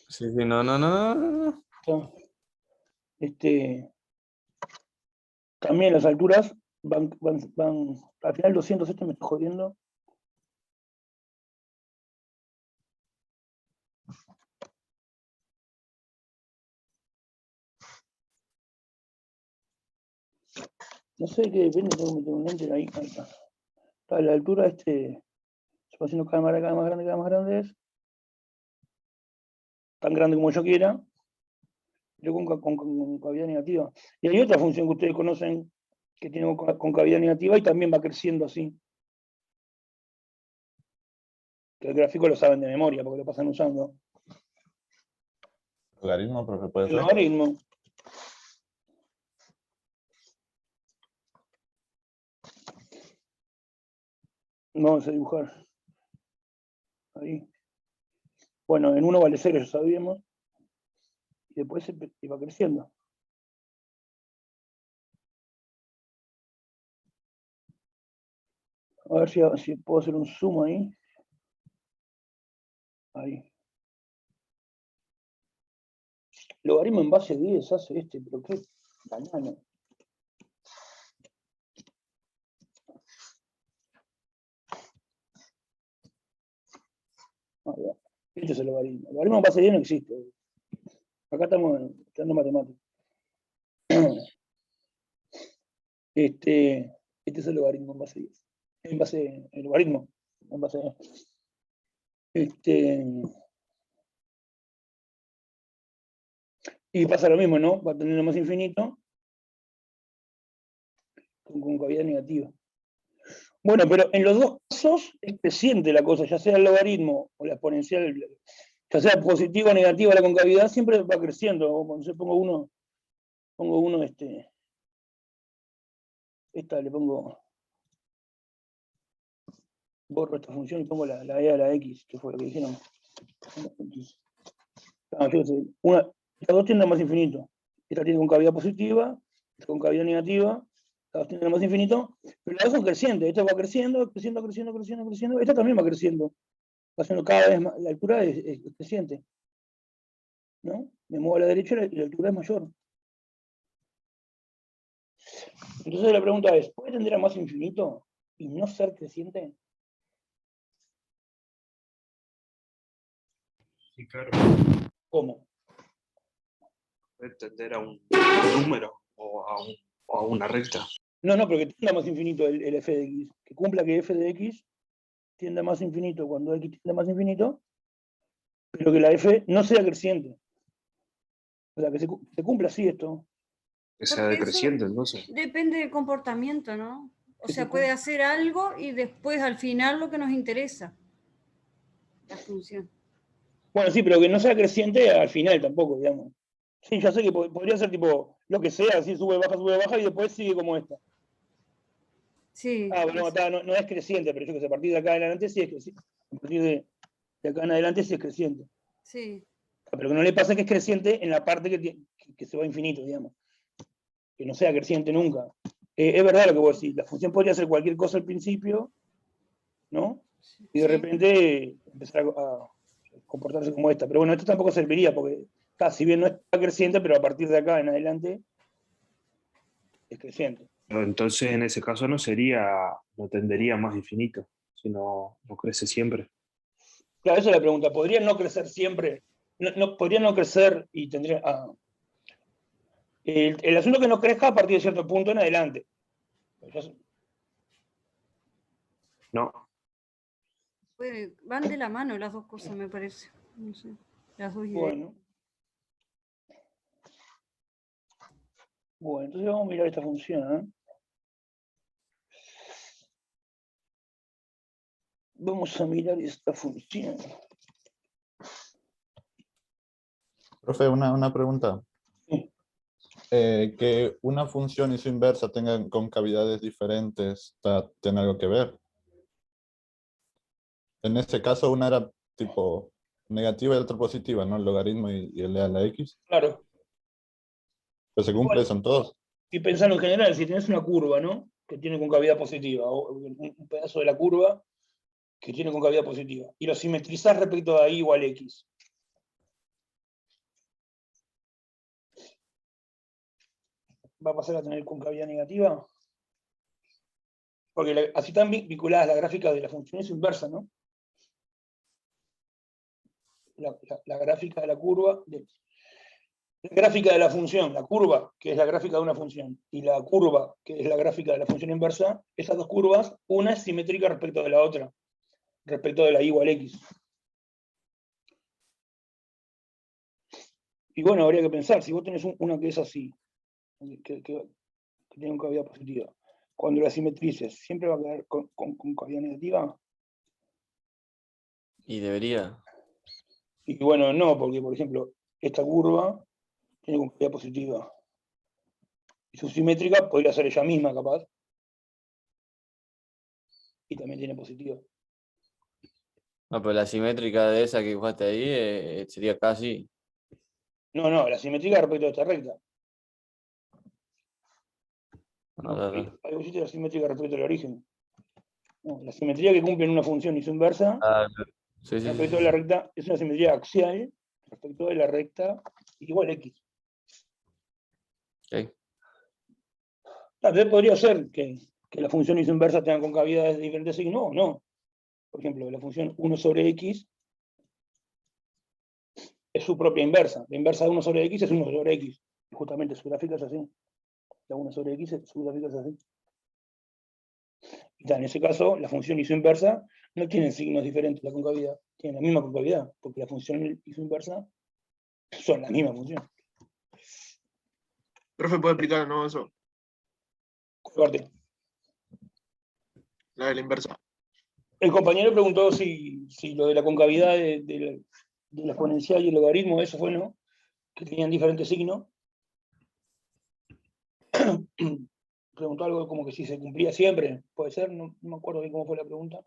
Sí, sí, no, no, no, no, no. Está. También las alturas van, al final 200, esto me está jodiendo. No sé qué depende, tengo que meter un lente ahí. Ahí está. A la altura se va haciendo cada vez más grande, cada vez más grande. Tan grande como yo quiera, pero con cavidad negativa. Y hay otra función que ustedes conocen que tiene concavidad negativa y también va creciendo así. Que el gráfico lo saben de memoria porque lo pasan usando. Logaritmo, profe, puede El ser. logaritmo. Vamos a dibujar. Ahí. Bueno, en 1 vale 0, ya sabíamos. Y después se va creciendo. A ver si puedo hacer un zoom ahí. Ahí. Logaritmo en base 10 hace pero qué banana. Este es el logaritmo. El logaritmo en base 10 no existe. Acá estamos estudiando matemáticas. Este es el logaritmo en base 10. El logaritmo en base 10. Y pasa lo mismo, ¿no? Va a tener lo más infinito con concavidad negativa. Bueno, pero en los dos casos es creciente la cosa, ya sea el logaritmo o la exponencial, ya sea positiva o negativa la concavidad, siempre va creciendo. Cuando yo pongo uno, esta le pongo, borro esta función y pongo la e a la x, que fue lo que dijeron. Estas dos tienden a más infinito. Esta tiene concavidad positiva, esta concavidad negativa, las dos tienden a más infinito, pero las dos son crecientes. Esta va creciendo, creciendo, creciendo, creciendo, creciendo. Esta también va creciendo. Va haciendo cada vez más, la altura es creciente. ¿No? Me muevo a la derecha y la altura es mayor. Entonces la pregunta es, ¿puede tender a más infinito y no ser creciente? Sí, claro. ¿Cómo? Puede tender a un número o a una recta. No, pero que tienda a más infinito el f de x. Que cumpla que f de x tienda a más infinito cuando x tiende a más infinito, pero que la f no sea creciente. O sea, que se cumpla así esto. Que sea Porque eso decreciente, entonces. depende del comportamiento, ¿no? O Que sea, se puede hacer algo y después al final lo que nos interesa, la función. Bueno, sí, pero que no sea creciente al final tampoco, digamos. Sí, ya sé que podría ser tipo lo que sea, así sube, baja y después sigue como esta. Sí. Bueno, no es creciente, pero yo que sé, a partir de acá en adelante sí es creciente. A partir de acá en adelante sí es creciente. Sí. Pero que no le pasa que es creciente en la parte que se va a infinito, digamos. Que no sea creciente nunca. Es verdad lo que vos decís, la función podría ser cualquier cosa al principio, ¿no? Y de repente empezar a comportarse como esta. Pero bueno, esto tampoco serviría, porque si bien no está creciente, pero a partir de acá en adelante es creciente. Pero entonces en ese caso no tendería a más infinito, sino no crece siempre. Claro, esa es la pregunta. ¿Podría no crecer siempre? ¿Podría no crecer y tendría... el asunto es que no crezca a partir de cierto punto en adelante. No. Van de la mano las dos cosas, me parece. No sé, las dos ideas. Bueno, entonces vamos a mirar esta función. Vamos a mirar esta función. Profe, una pregunta. Sí. Que una función y su inversa tengan concavidades diferentes, ¿tiene algo que ver? En este caso una era tipo negativa y la otra positiva, ¿no? El logaritmo y el e a la x. Claro. Pero se cumple eso en todos. Y pensando en general, si tenés una curva, ¿no? que tiene concavidad positiva, o un pedazo de la curva que tiene concavidad positiva, y lo simetrizás respecto a I igual X. Va a pasar a tener concavidad negativa. Porque así están vinculadas las gráficas de la función es inversa, ¿no? La gráfica de la curva, la gráfica de la función, la curva, que es la gráfica de una función, y la curva, que es la gráfica de la función inversa, esas dos curvas, una es simétrica respecto de la otra, respecto de la I igual X. Y bueno, habría que pensar, si vos tenés una que es así, que tiene concavidad positiva, cuando la simetrices, ¿siempre va a quedar con concavidad negativa? Y debería. Y bueno, no, porque por ejemplo, esta curva tiene concavidad positiva. Y su simétrica podría ser ella misma, capaz. Y también tiene positiva. No, pero la simétrica de esa que dibujaste ahí sería casi. No, la simétrica respecto a esta recta. No. Ahí pusiste la simétrica respecto al origen. No, la simetría que cumple en una función y su inversa Sí, sí, respecto sí, a la sí. recta es una simetría axial respecto de la recta igual X. Ok. Tal vez podría ser que la función y su inversa tengan concavidades de diferentes signos, o no. Por ejemplo, la función 1 sobre X es su propia inversa. La inversa de 1 sobre X es 1 sobre X. Y justamente su gráfica es así. La 1 sobre X, su gráfica es así. Y en ese caso, la función y su inversa no tienen signos diferentes la concavidad. Tienen la misma concavidad, porque la función y su inversa son la misma función. Profe, ¿puede explicar, no, eso? ¿Cuál parte? La de la inversa. El compañero preguntó si lo de la concavidad de la exponencial y el logaritmo, eso fue, ¿no? Que tenían diferentes signos. Preguntó algo como que si se cumplía siempre, puede ser, no me acuerdo bien cómo fue la pregunta.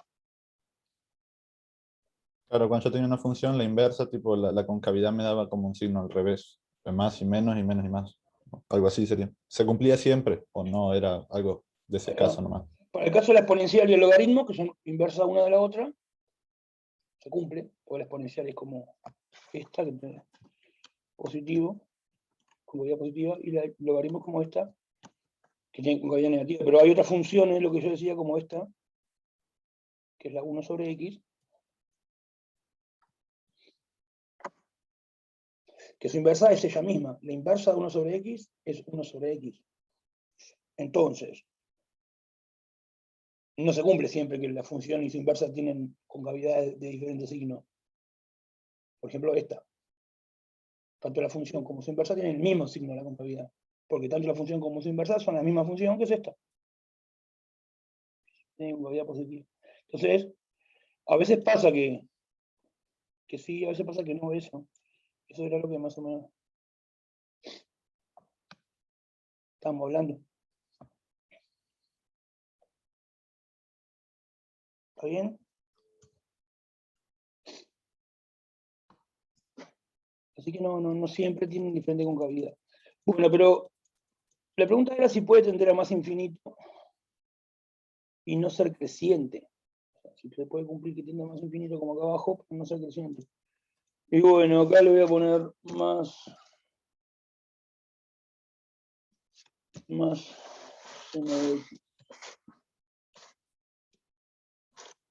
Claro, cuando yo tenía una función, la inversa, tipo la concavidad me daba como un signo al revés, de más y menos y menos y más. Algo así sería. ¿Se cumplía siempre o no? Era algo de ese caso nomás. Para el caso de la exponencial y el logaritmo, que son inversas una de la otra, se cumple, porque la exponencial es como esta, que tiene positivo, concavidad positiva, y el logaritmo es como esta, que tiene concavidad negativa. Pero hay otras funciones, lo que yo decía, como esta, que es la 1 sobre X, que su inversa es ella misma. La inversa de 1 sobre X es 1 sobre X. Entonces, no se cumple siempre que la función y su inversa tienen concavidades de diferentes signos. Por ejemplo, esta. Tanto la función como su inversa tienen el mismo signo de la concavidad. Porque tanto la función como su inversa son la misma función que es esta. Tienen concavidad positiva. Entonces, a veces pasa que sí, a veces pasa que no, eso. Eso era lo que más o menos estábamos hablando. ¿Está bien? Así que no siempre tienen diferente concavidad. Bueno, pero la pregunta era si puede tender a más infinito y no ser creciente. O sea, si se puede cumplir que tienda a más infinito como acá abajo, pero no ser creciente. Y bueno, acá le voy a poner más seno de X.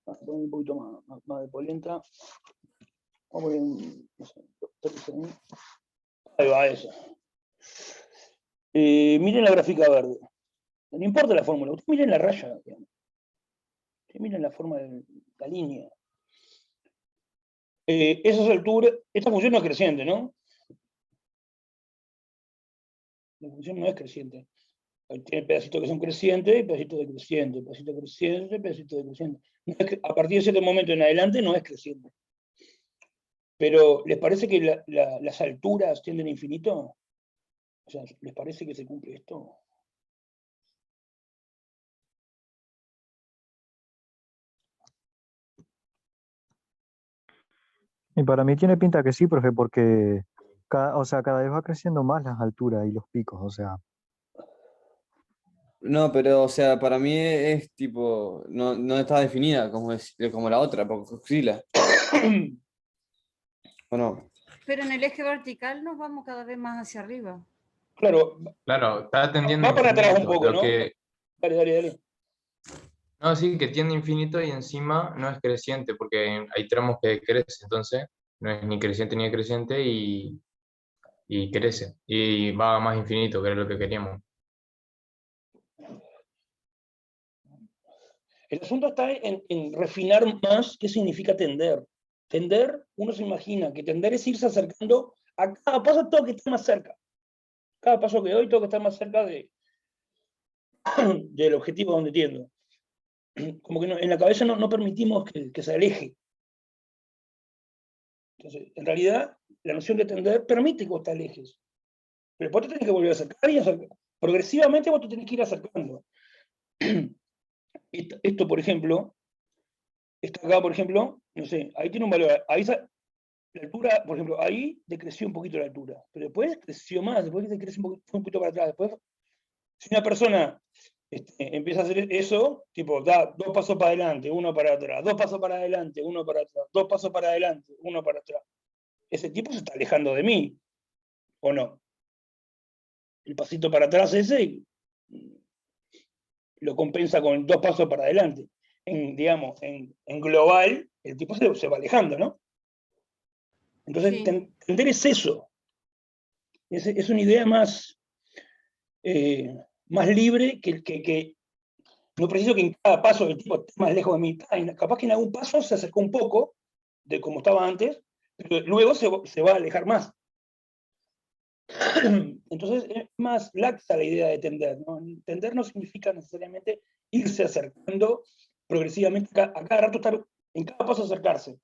Vamos a poner un poquito más de polenta. Vamos a poner no sé, 13, ¿eh? Ahí va, eso. Miren la gráfica verde. No importa la fórmula, ustedes miren la raya, digamos. Ustedes miren la forma de la línea. Esas alturas, esta función no es creciente, ¿no? La función no es creciente. Tiene pedacitos que son crecientes y pedacitos decrecientes, pedacito creciente, pedacito decreciente. No es que, a partir de cierto momento en adelante no es creciente. Pero, ¿les parece que las alturas tienden a infinito? O sea, ¿les parece que se cumple esto? Y para mí tiene pinta que sí, profe, porque cada vez va creciendo más las alturas y los picos, o sea, No, pero o sea, para mí es tipo, no está definida como la otra, porque oscila, ¿o no? Pero en el eje vertical nos vamos cada vez más hacia arriba. Claro, Claro, está tendiendo va para atrás un infinito. poco, Lo ¿no? que, Dale, dale, dale. no, sí, que tiende infinito y encima no es creciente, porque hay tramos que crece, entonces no es ni creciente ni decreciente y crece. Y va a más infinito, que era lo que queríamos. El asunto está en refinar más qué significa tender. Tender, uno se imagina que tender es irse acercando a cada paso, tengo que estar más cerca. Cada paso que doy, tengo que estar más cerca del objetivo donde tiendo. Como que en la cabeza no permitimos que se aleje. Entonces, en realidad, la noción de tender permite que vos te alejes. Pero después te tenés que volver a acercar y acercar. Progresivamente vos te tenés que ir acercando. Esto, por ejemplo, está acá, por ejemplo, no sé, ahí tiene un valor. Ahí la altura, por ejemplo, ahí decreció un poquito la altura, pero después creció más, después decreció fue un poquito para atrás. Después, si una persona empieza a hacer eso, tipo, da 2 pasos para adelante, 1 para atrás, 2 pasos para adelante, 1 para atrás, 2 pasos para adelante, 1 para atrás. Ese tipo se está alejando de mí, ¿o no? El pasito para atrás ese lo compensa con 2 pasos para adelante. Digamos, en global, el tipo se va alejando, ¿no? Entonces, Sí. tender es eso. Es una idea más, más libre que no preciso que en cada paso el tipo esté más lejos de mí. Capaz que en algún paso se acercó un poco de como estaba antes, pero luego se va a alejar más. Entonces es más laxa la idea de tender, ¿no? Tender no significa necesariamente irse acercando progresivamente, a cada rato estar en cada paso acercarse.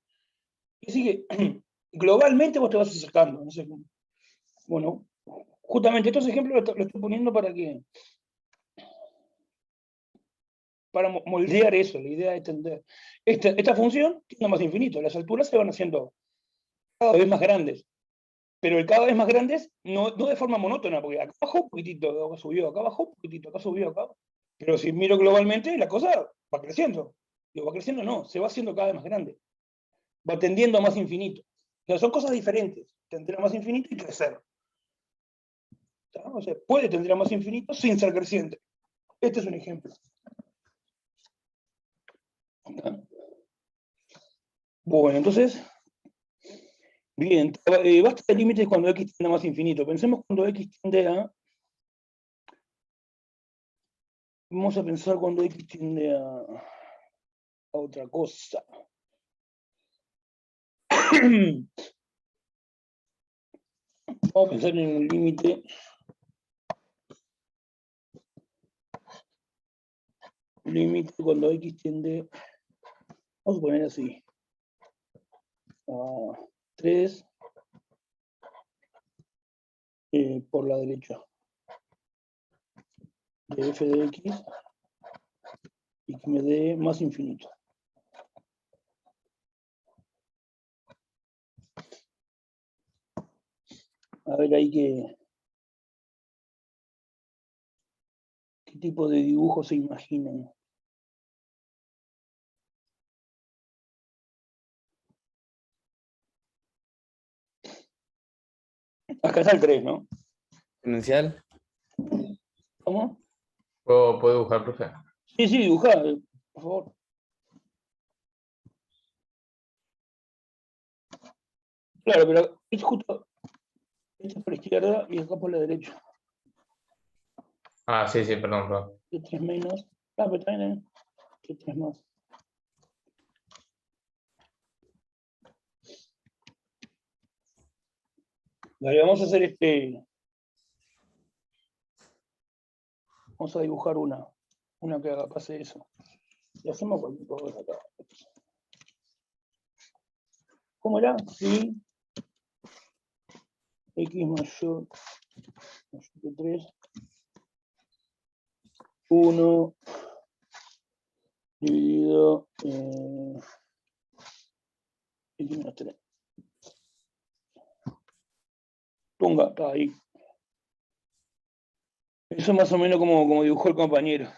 Y sigue, globalmente vos te vas acercando. No sé, bueno, justamente estos ejemplos lo estoy poniendo para moldear eso, la idea de tender. Esta función tiene más infinito, las alturas se van haciendo cada vez más grandes, pero el cada vez más grandes no de forma monótona, porque acá bajó un poquitito, acá subió, acá bajó un poquitito, acá subió, acá. Pero si miro globalmente, la cosa va creciendo. Digo, va creciendo, no, se va haciendo cada vez más grande. Va tendiendo a más infinito. O sea, son cosas diferentes, tender a más infinito y crecer. O sea, puede tender a más infinito sin ser creciente. Este es un ejemplo. Bueno, entonces, bien, basta de límites cuando x tiende a más infinito. Pensemos cuando x tiende a... Vamos a pensar cuando x tiende a otra cosa. Vamos a pensar en un límite. Límite cuando x tiende... Vamos a poner así. A 3 por la derecha. De f de x y que me dé más infinito. A ver ahí qué tipo de dibujo se imaginan. Acá está el 3, ¿no? ¿Exponencial? ¿Cómo? ¿Puedo dibujar, profe? Sí, dibujá, por favor. Claro, pero es justo, esto es por la izquierda y acá por la derecha. Ah, sí, perdón. De 3 menos. Ah, pero también que 3 más. Vale, vamos a hacer vamos a dibujar una que haga pase eso. Y hacemos cualquier cosa acá. ¿Cómo era? Sí. X mayor que 3. 1 dividido x menos 3. Ponga, está ahí. Eso es más o menos como dibujó el compañero.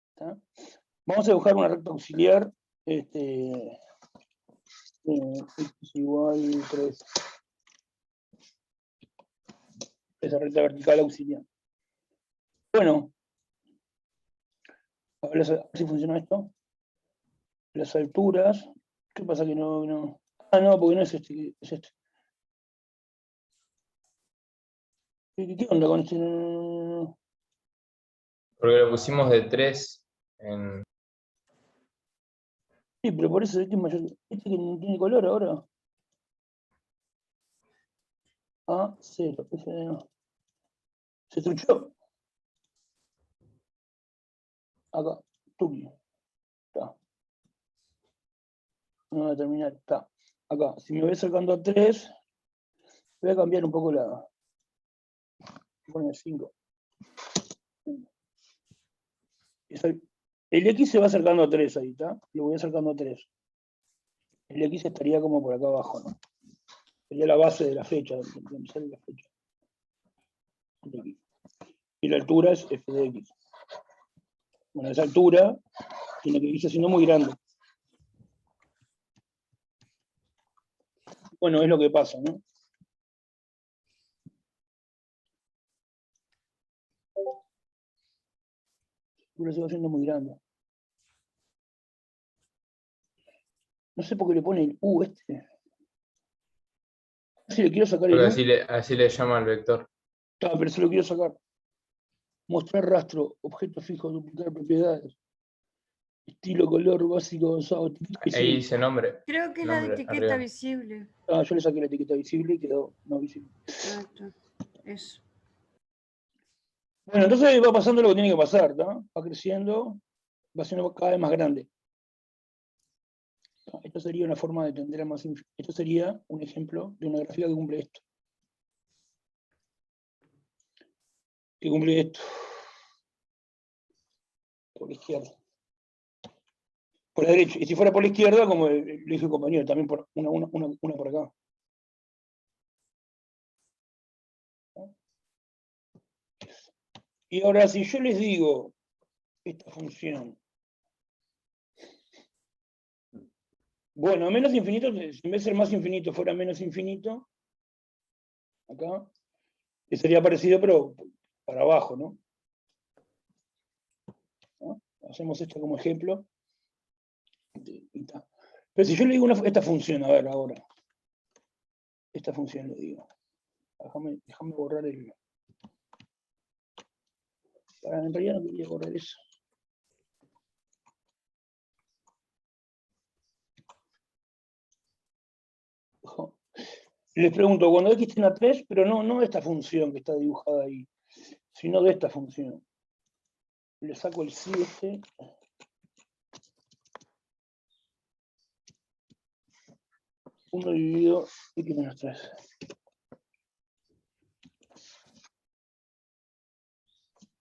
¿Está? Vamos a dibujar una recta auxiliar. X igual 3. Esa recta vertical auxiliar. Bueno, a ver si funciona esto. Las alturas. ¿Qué pasa que no? Ah, no, porque no es este, es este. ¿Qué onda con este? No. Porque lo pusimos de 3 en... Sí, pero por eso este es mayor. Este que no tiene color ahora. A 0. Se truchó. Acá. Tuki. Está. No va a terminar. Está. Acá. Si me voy acercando a 3, voy a cambiar un poco la. Voy a poner 5. El X se va acercando a 3 ahí, ¿está? Lo voy acercando a 3. El X estaría como por acá abajo, ¿no? Sería la base de la flecha, donde sale la flecha. Y la altura es f de x. Bueno, esa altura tiene que irse siendo muy grande. Bueno, es lo que pasa, ¿no? La altura se va haciendo muy grande. No sé por qué le pone el U este. Si le quiero sacar el Porque U. así le llama al vector. Claro, pero se lo quiero sacar. Mostrar rastro, objeto fijo, duplicar propiedades. Estilo, color, básico, avanzado. Ahí dice nombre. Creo que es la de Nombre etiqueta arriba. visible. Ah, yo le saqué la etiqueta visible y quedó no visible. Exacto. Eso. Bueno, entonces va pasando lo que tiene que pasar, ¿no? Va creciendo, va siendo cada vez más grande. Esto sería una forma de tender a más infinito. Esto sería un ejemplo de una gráfica que cumple esto. Que cumple esto. Por la izquierda. Por la derecha. Y si fuera por la izquierda, como le dijo el compañero, también por una por acá. Y ahora, si yo les digo esta función, bueno, menos infinito, si en vez de ser más infinito fuera menos infinito, acá, que sería parecido, pero para abajo, ¿no? Hacemos esto como ejemplo. Pero si yo le digo esta función, a ver, ahora. Esta función le digo. Déjame borrar el... En realidad no quería borrar eso. Les pregunto, cuando x tiene a 3, pero no de esta función que está dibujada ahí, sino de esta función. Le saco el sí este. Uno dividido x menos 3.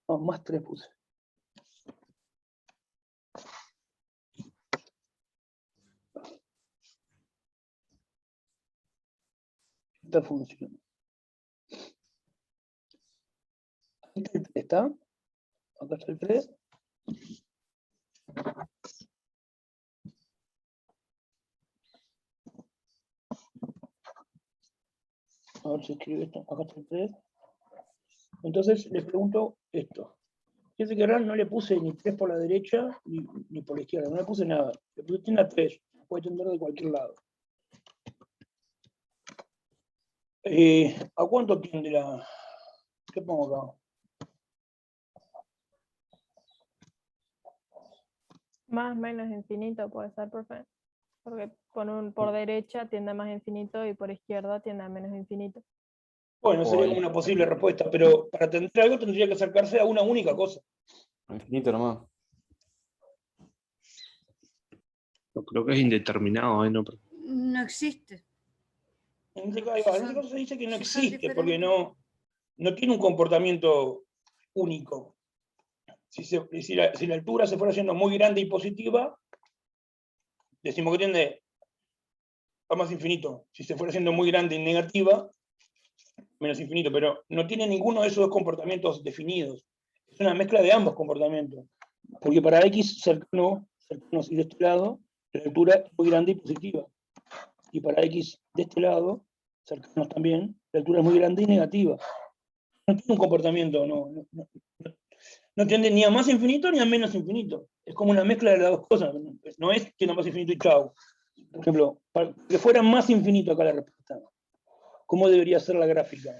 No, más 3 puse. Esta función. Aquí está el 3, ¿está? Acá está el 3. A ver si escribe esto. Acá está el 3. Entonces les pregunto esto. Fíjense que ahora no le puse ni 3 por la derecha ni por la izquierda. No le puse nada. Le puse tiene a 3. Puede tender de cualquier lado. ¿A cuánto tiende la...? ¿Qué pongo acá? Más menos infinito puede ser, profe. Porque por derecha tiende a más infinito y por izquierda tiende a menos infinito. Bueno, sería como una posible respuesta, pero para tender algo tendría que acercarse a una única cosa. Infinito nomás. Yo creo que es indeterminado, ¿no? No existe. En este caso se dice que no Si son existe, porque diferentes. no tiene un comportamiento único. Si la altura se fuera haciendo muy grande y positiva, decimos que tiende a más infinito. Si se fuera haciendo muy grande y negativa, menos infinito, pero no tiene ninguno de esos dos comportamientos definidos. es una mezcla de ambos comportamientos. Porque para X cercanos y de este lado, la altura es muy grande y positiva. Y para X de este lado, cercanos también, la altura es muy grande y negativa. No tiene un comportamiento, no tiende ni a más infinito ni a menos infinito. Es como una mezcla de las dos cosas. No es que no más infinito y chau. Por ejemplo, para que fuera más infinito acá la respuesta, ¿cómo debería ser la gráfica?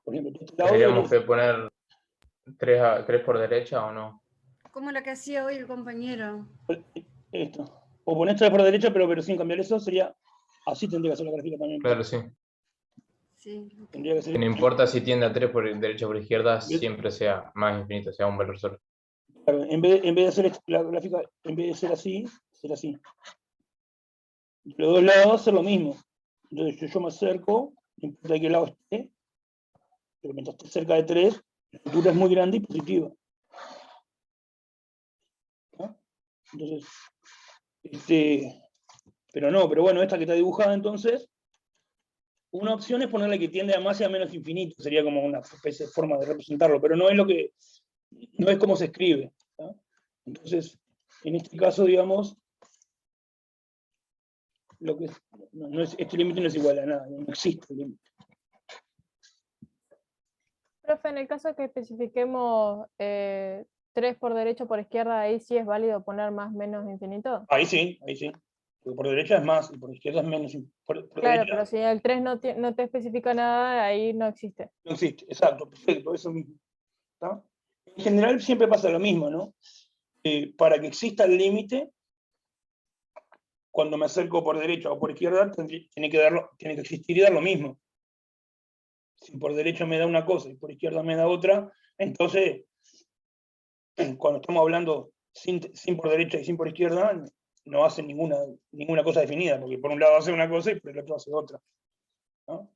Por ejemplo, de este lado ¿Tendríamos debería- que poner 3 por derecha o no? Como la que hacía hoy el compañero. esto. O poner 3 por derecha, pero sin cambiar eso, sería así tendría que ser la gráfica también. Claro, sí. Sí. Tendría que ser. No importa si tiende a 3 por derecha o por izquierda, Bien. siempre sea más infinito, sea un valor solo. Claro, en vez de hacer la gráfica, en vez de ser así, ser así. Los dos lados hacer lo mismo. Entonces yo me acerco, no importa de qué lado esté, pero mientras esté cerca de 3, la altura es muy grande y positiva. ¿No? Entonces, pero bueno, esta que está dibujada entonces, una opción es ponerle que tiende a más y a menos infinito, sería como una especie de forma de representarlo, pero no es como se escribe. ¿No? Entonces, en este caso, digamos, este límite no es igual a nada, no existe el límite. Profe, en el caso que especifiquemos 3 por derecha o por izquierda, ahí sí es válido poner más menos infinito. Ahí sí. Porque por derecha es más y por izquierda es menos. Por Claro, derecha pero si el 3 no te especifica nada, ahí no existe. no existe, exacto, perfecto, eso mismo. ¿Está? En general siempre pasa lo mismo, ¿no? Para que exista el límite, cuando me acerco por derecha o por izquierda, tiene que existir y dar lo mismo. Si por derecha me da una cosa y por izquierda me da otra, entonces, cuando estamos hablando sin por derecha y sin por izquierda, no hace ninguna cosa definida, porque por un lado hace una cosa y por el otro hace otra. ¿No?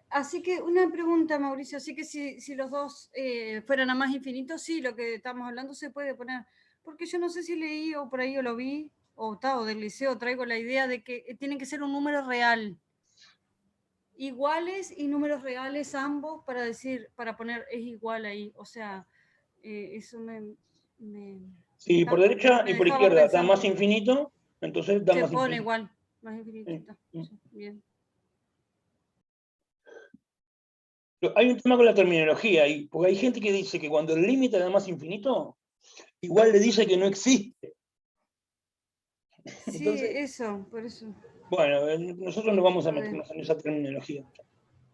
Así que una pregunta, Mauricio, así que si los dos fueran a más infinito, sí, lo que estamos hablando se puede poner, porque yo no sé si leí o por ahí o lo vi, o del liceo traigo la idea de que tienen que ser un número real, iguales y números reales ambos para poner es igual ahí, o sea, eso si por derecha me y por dejaba izquierda da pensando. más infinito, entonces da Se más pone infinito. igual, más infinito. Sí, bien. Pero hay un tema con la terminología, porque hay gente que dice que cuando el límite da más infinito, igual le dice que no existe. Sí, Entonces, eso, por eso. bueno, nosotros no vamos a meternos en esa terminología.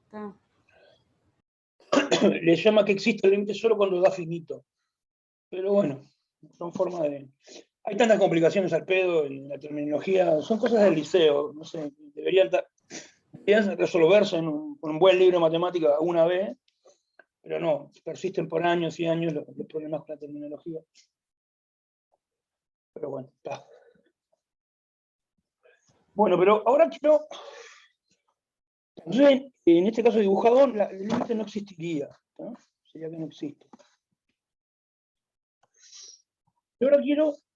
Está. Le llama que existe el límite solo cuando da finito. Pero bueno, son formas de... Hay tantas complicaciones al pedo en la terminología, son cosas del liceo, no sé, deberían resolverse con un buen libro de matemática una vez, pero no, persisten por años y años los problemas con la terminología. Pero bueno, está. Bueno, pero ahora quiero... Entonces, en este caso dibujado, el límite no existiría, ¿no? Sería que no existe. Y ahora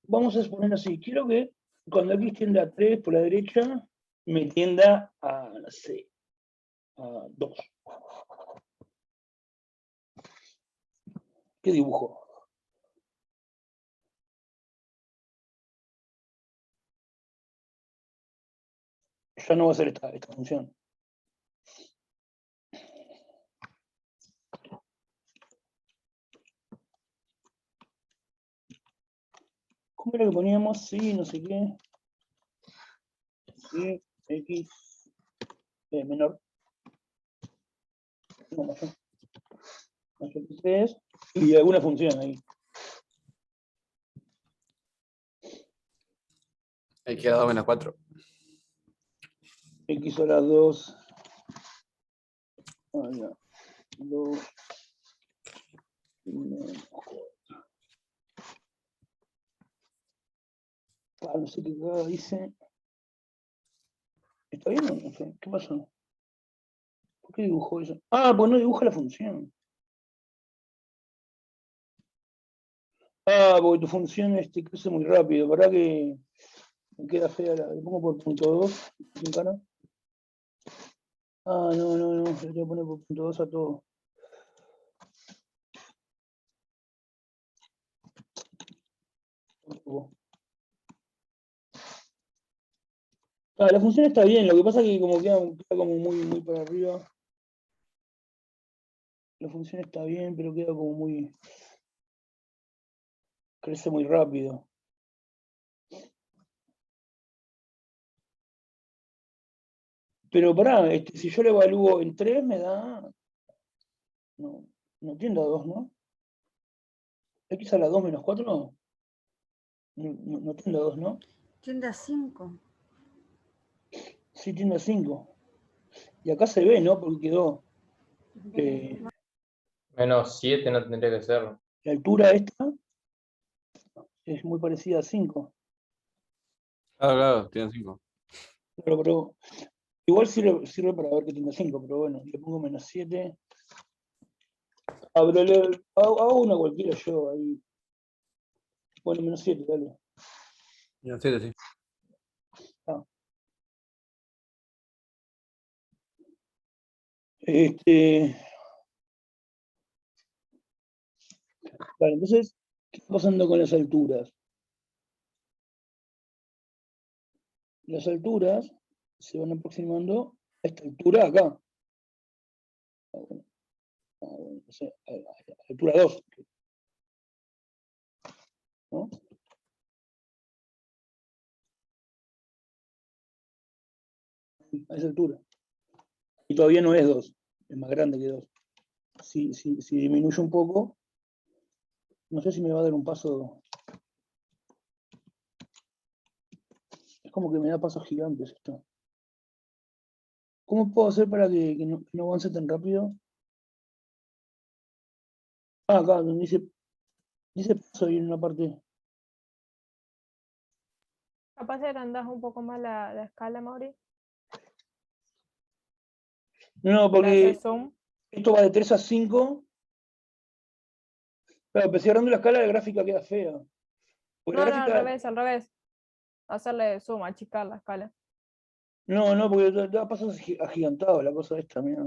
vamos a suponer así, quiero que cuando X tienda a 3 por la derecha, me tienda a, no sé, a 2. ¿Qué dibujo? Ya no va a ser esta función. ¿Cómo era que poníamos? Sí, no sé qué. Sí, X menor. No, mayor. Mayor que 3. Y alguna función ahí. Ahí queda 2 menos 4. X a la 2. Ah, ya. 2. Menos 4. Ah, no sé qué acá dice. ¿Está bien o no sé? ¿Qué pasó? ¿Por qué dibujó eso? Ah, pues no dibuja la función. Ah, porque tu función crece muy rápido. ¿Verdad que me queda fea? Le pongo por punto 2. Ah, no. Le voy a poner por punto 2 a todo. La función está bien, lo que pasa es que como queda como muy para arriba. La función está bien, pero queda como muy... crece muy rápido. Pero pará, si yo lo evalúo en 3 me da... No tiende a 2, ¿no? ¿X a la 2 menos 4? No tiende a 2, ¿no? Tiende a 5. Sí, tiende a 5. Y acá se ve, ¿no? Porque quedó... Menos 7 no tendría que ser. la altura esta es muy parecida a 5. Claro, tiene 5. Pero igual sirve para ver que tiene 5, pero bueno, le pongo menos 7. Pero hago una cualquiera yo ahí. Bueno, menos 7, dale. Menos 7, sí. Vale, entonces, ¿qué está pasando con las alturas? Las alturas se van aproximando a esta altura acá. No sé, a la altura 2. ¿No? A esa altura. Y todavía no es 2, es más grande que 2. Si disminuye un poco, no sé si me va a dar un paso. Es como que me da pasos gigantes esto. ¿Cómo puedo hacer para que no avance tan rápido? Ah, acá, donde dice paso ahí en una parte. Capaz de agrandás un poco más la escala, Mauri. No, Le porque haces zoom. esto va de 3 a 5. Claro, empecé agarrando la escala, la gráfica queda fea. Porque No, la no, al gráfica, revés, al revés. Hacerle zoom, achicar la escala. no, porque da pasos agigantados la cosa esta, mira.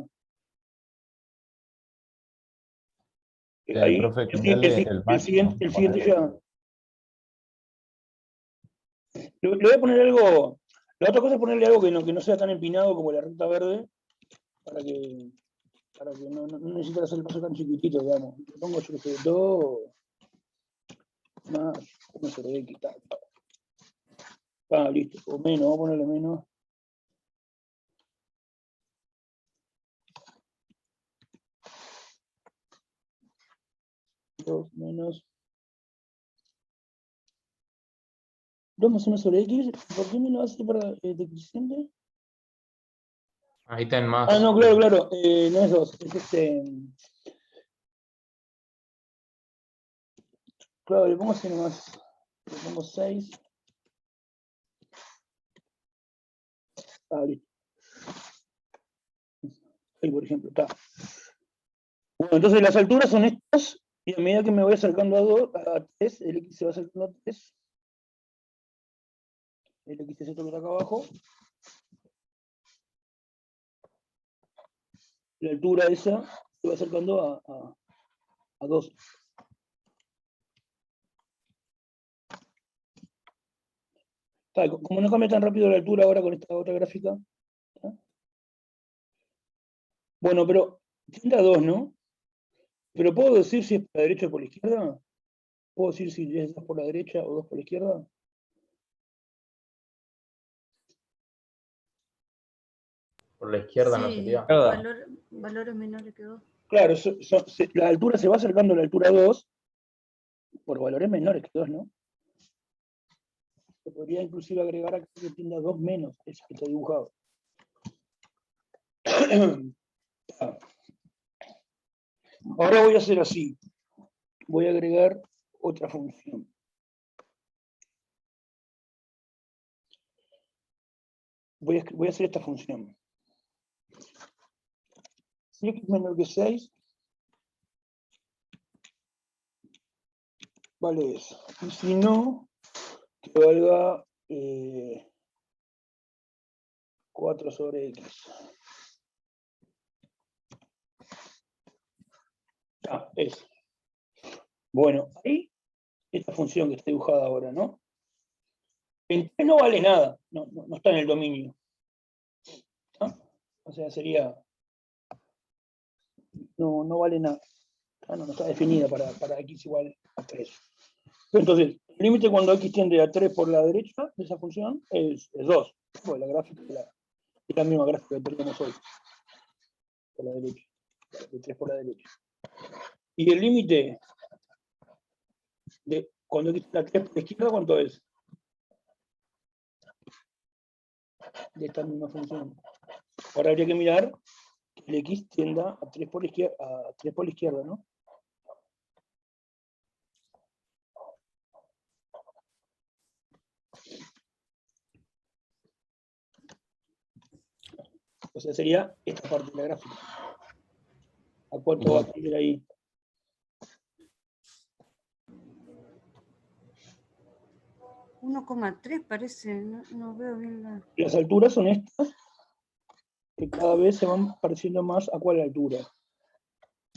Ahí, Profe, cambiarle el el máximo. siguiente ya. Le voy a poner algo. La otra cosa es ponerle algo que no sea tan empinado como la recta verde, para que no necesite hacer el paso tan chiquitito, digamos. Le pongo yo que sé, 2 más 1 sobre X, tal. Listo, o menos, vamos a ponerle menos. Menos 2 más 1 sobre X. ¿Por qué me lo hace para decreciente? Ahí está en más. No, claro. No es 2, es claro, le pongo así nomás. Le pongo 6. Listo. Ahí, por ejemplo, está. Bueno, entonces las alturas son estas, y a medida que me voy acercando a 3, el X se va acercando a 3. El X es esto que está acá abajo. La altura esa se va acercando a 2. Como no cambia tan rápido la altura ahora con esta otra gráfica. Bueno, pero tiende a 2, ¿no? Pero ¿puedo decir si es por la derecha o por la izquierda? ¿Puedo decir si es 2 por la derecha o 2 por la izquierda? Por la izquierda no Sí, sería. valores menores que 2. Claro, la altura se va acercando a la altura 2 por valores menores que 2, ¿no? Se podría inclusive agregar acá que tienda 2 menos, ese que está dibujado. Ahora voy a hacer así. Voy a agregar otra función. Voy a hacer esta función. Si x es menor que 6, vale eso. Y si no, que valga 4 sobre x. Eso. Bueno, ahí esta función que está dibujada ahora, ¿no? En 3 no vale nada, no está en el dominio. ¿Ah? O sea, sería... No vale nada. No está definida para x igual a 3. Entonces, el límite cuando x tiende a 3 por la derecha de esa función es 2. Pues la gráfica es la misma gráfica que teníamos hoy. Por la derecha. De 3 por la derecha. Y el límite de cuando x tiende a 3 por la izquierda, ¿cuánto es? De esta misma función. Ahora habría que mirar que el x tienda a 3 por la izquierda, ¿no? O sea, sería esta parte de la gráfica. ¿A cuánto va a tender ahí? $1,3 parece, no veo bien la... Las alturas son estas, que cada vez se van pareciendo más a cuál altura.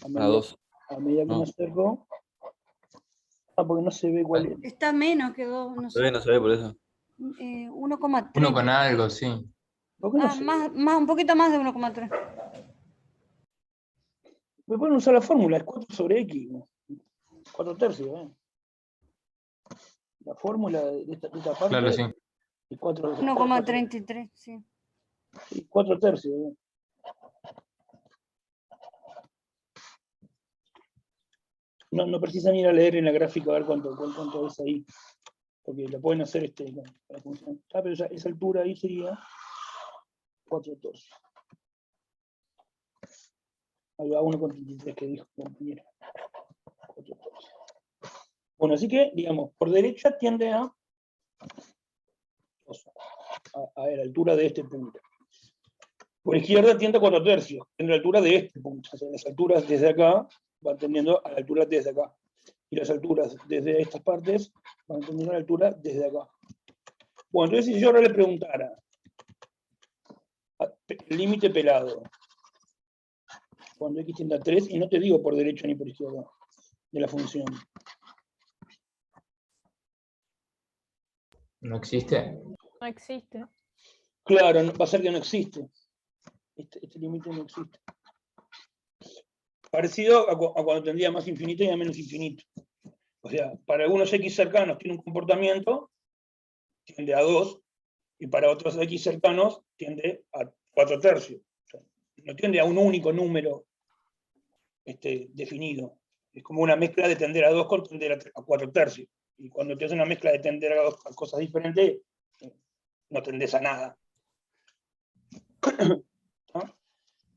A medida que me acerco. Porque no se ve cuál es. Está menos que 2, no sé. Todavía no se ve por eso. 1,3. 1 con algo, sí. ¿Por qué no se ve? Más, un poquito más de 1,3. Me pueden usar la fórmula, es 4 sobre x. 4 tercios, ¿eh? La fórmula de esta parte Claro, sí. es 4 1,33, sí. 4 tercios, ¿eh? No precisan ir a leer en la gráfica a ver cuánto es ahí. Porque lo pueden hacer con la función. Pero esa altura ahí sería 4 tercios. Ahí va 1,33 que dijo el compañero. 4 tercios. Bueno, así que, digamos, por derecha tiende a la altura de este punto. Por izquierda tiende a 4 tercios, en la altura de este punto. O sea, las alturas desde acá van tendiendo a la altura desde acá. Y las alturas desde estas partes van tendiendo a la altura desde acá. Bueno, entonces si yo ahora le preguntara el límite pelado, cuando x tiende a 3, y no te digo por derecha ni por izquierda, de la función. ¿No existe? No existe. Claro, va a ser que no existe. Este límite no existe. Parecido a cuando tendría más infinito y a menos infinito. O sea, para algunos x cercanos tiene un comportamiento, tiende a 2, y para otros x cercanos tiende a 4 tercios. O sea, no tiende a un único número definido. Es como una mezcla de tender a 2 con tender a 4 tercios. Y cuando te haces una mezcla de tender a 2 a cosas diferentes, no tendés a nada. ¿Ah?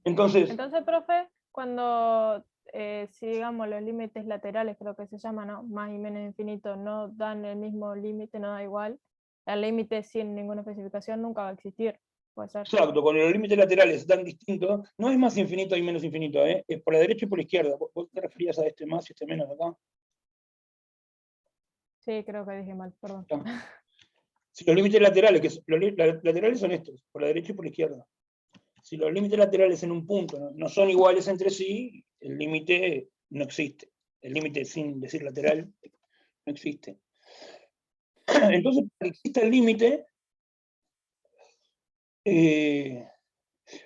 Entonces, profe, cuando, si digamos los límites laterales, creo que se llaman, ¿no? Más y menos infinito, no dan el mismo límite, no da igual. El límite sin ninguna especificación nunca va a existir. Puede ser. exacto, cuando los límites laterales dan distintos, no es más infinito y menos infinito, es por la derecha y por la izquierda. ¿Vos te referías a este más y este menos acá? Sí, creo que dije mal, perdón. Si los límites laterales, laterales son estos, por la derecha y por la izquierda. Si los límites laterales en un punto no son iguales entre sí, el límite no existe. El límite sin decir lateral no existe. Entonces, para que exista el límite,